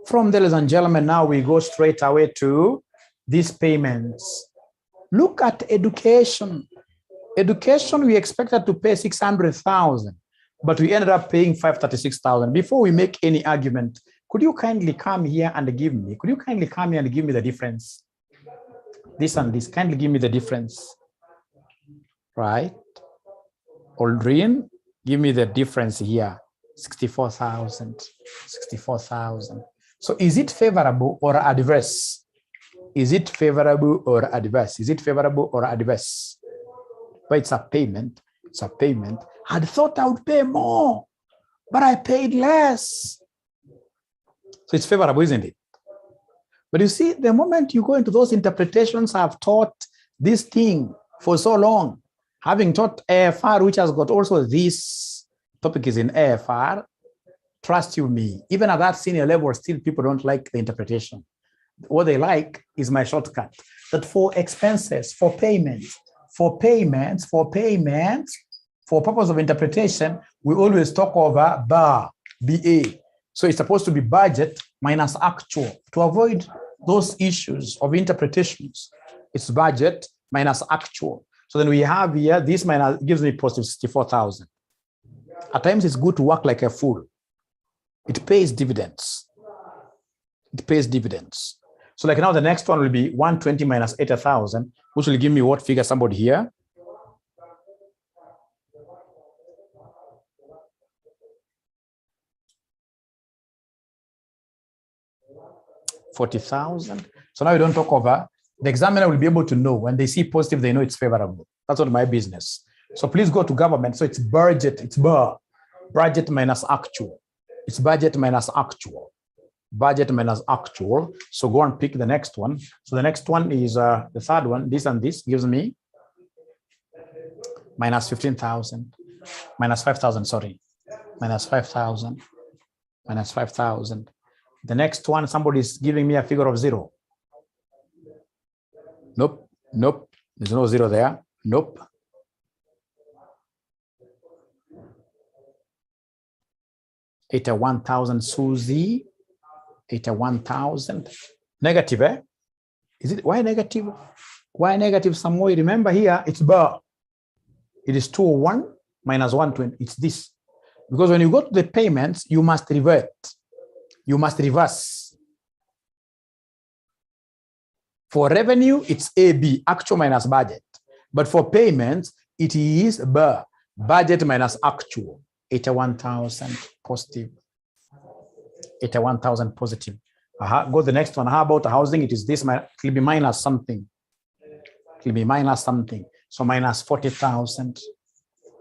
From there, ladies and gentlemen, now we go straight away to these payments. Look at education. Education, we expected to pay 600,000, but we ended up paying 536,000. Before we make any argument, could you kindly come here and give me the difference? This and this, kindly give me the difference. Right? Aldrin, give me the difference here. 64,000. So is it favorable or adverse? Is it favorable or adverse? But it's a payment. I'd thought I would pay more, but I paid less. So it's favorable, isn't it? But you see, the moment you go into those interpretations, I've taught this thing for so long, having taught AFR, which has got also this topic is in AFR. Trust you me, even at that senior level, still people don't like the interpretation. What they like is my shortcut. That for expenses, for purpose of interpretation, we always talk over BA. So it's supposed to be budget minus actual. To avoid those issues of interpretations, it's budget minus actual. So then we have here, this minus gives me positive 64,000. At times it's good to work like a fool. It pays dividends. So like now the next one will be 120 minus 80,000, which will give me what figure, somebody here? $40,000. So now you don't talk over. The examiner will be able to know when they see positive, they know it's favorable. That's not my business. So please go to government. So it's budget, it's budget minus actual. It's budget minus actual. Budget minus actual. So go and pick the next one. So the next one is the third one. This and this gives me minus 15,000, minus 5,000, sorry, minus 5,000, minus 5,000. The next one, somebody is giving me a figure of 0. Nope, nope, there's no 0 there. Nope. $81,000, Susie. 81,000. Negative, eh? Is it, why negative? Why negative some more? Remember here, it's bar. It is 201 minus 120. It's this. Because when you go to the payments, you must revert. You must reverse. For revenue, it's AB, actual minus budget. But for payments, it is budget minus actual. 81,000 positive. 81,000 positive. Go to the next one. How about housing? It is this. It will be minus something. It will be minus something. So minus 40,000.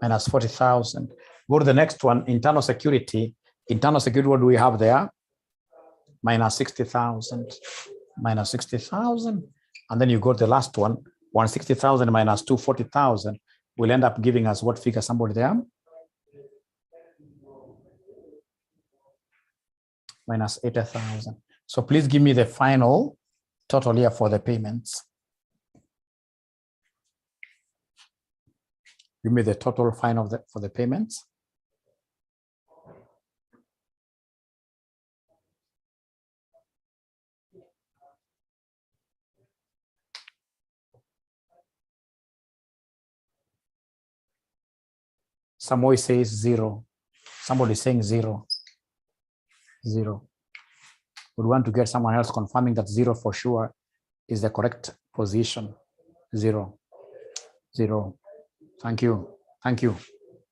Minus 40,000. Go to the next one. Internal security. Internal security, what do we have there? Minus 60,000. Minus 60,000. And then you go to the last one. 160,000 minus 240,000 will end up giving us what figure, somebody there? Minus 80,000. So please give me the final total here for the payments. Give me the total final for the payments. Somebody says 0. Somebody is saying 0. 0. We want to get someone else confirming that 0 for sure is the correct position. 0. 0. Thank you. Thank you.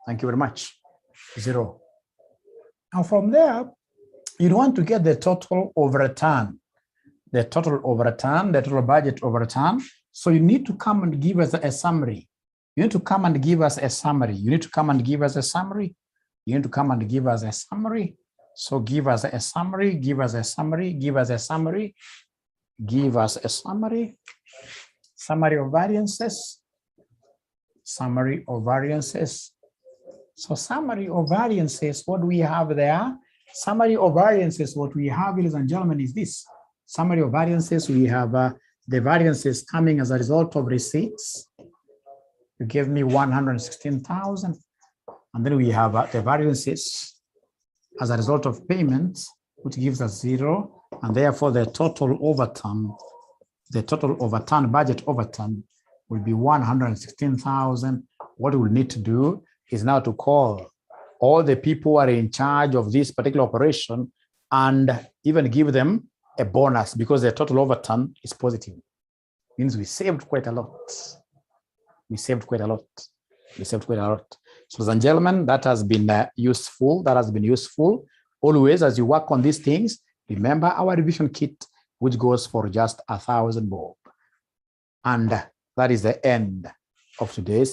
Thank you very much. 0. And from there, you want to get the total over return. The total over return, the total budget over return. So you need to come and give us a summary. You need to come and give us a summary. You need to come and give us a summary. You need to come and give us a summary. So give us a summary, give us a summary, give us a summary, give us a summary, summary of variances, summary of variances. So summary of variances, what do we have there? Summary of variances, what we have, ladies and gentlemen, is this. Summary of variances, we have the variances coming as a result of receipts. You gave me 116,000. And then we have the variances as a result of payments, which gives us 0. And therefore the total overturn, budget overturn will be 116,000. What we'll need to do is now to call all the people who are in charge of this particular operation and even give them a bonus because the total overturn is positive. Means we saved quite a lot. We saved quite a lot. We saved quite a lot. So, ladies and gentlemen, that has been useful. That has been useful. Always, as you work on these things, remember our revision kit, which goes for just 1,000 bob. And that is the end of today's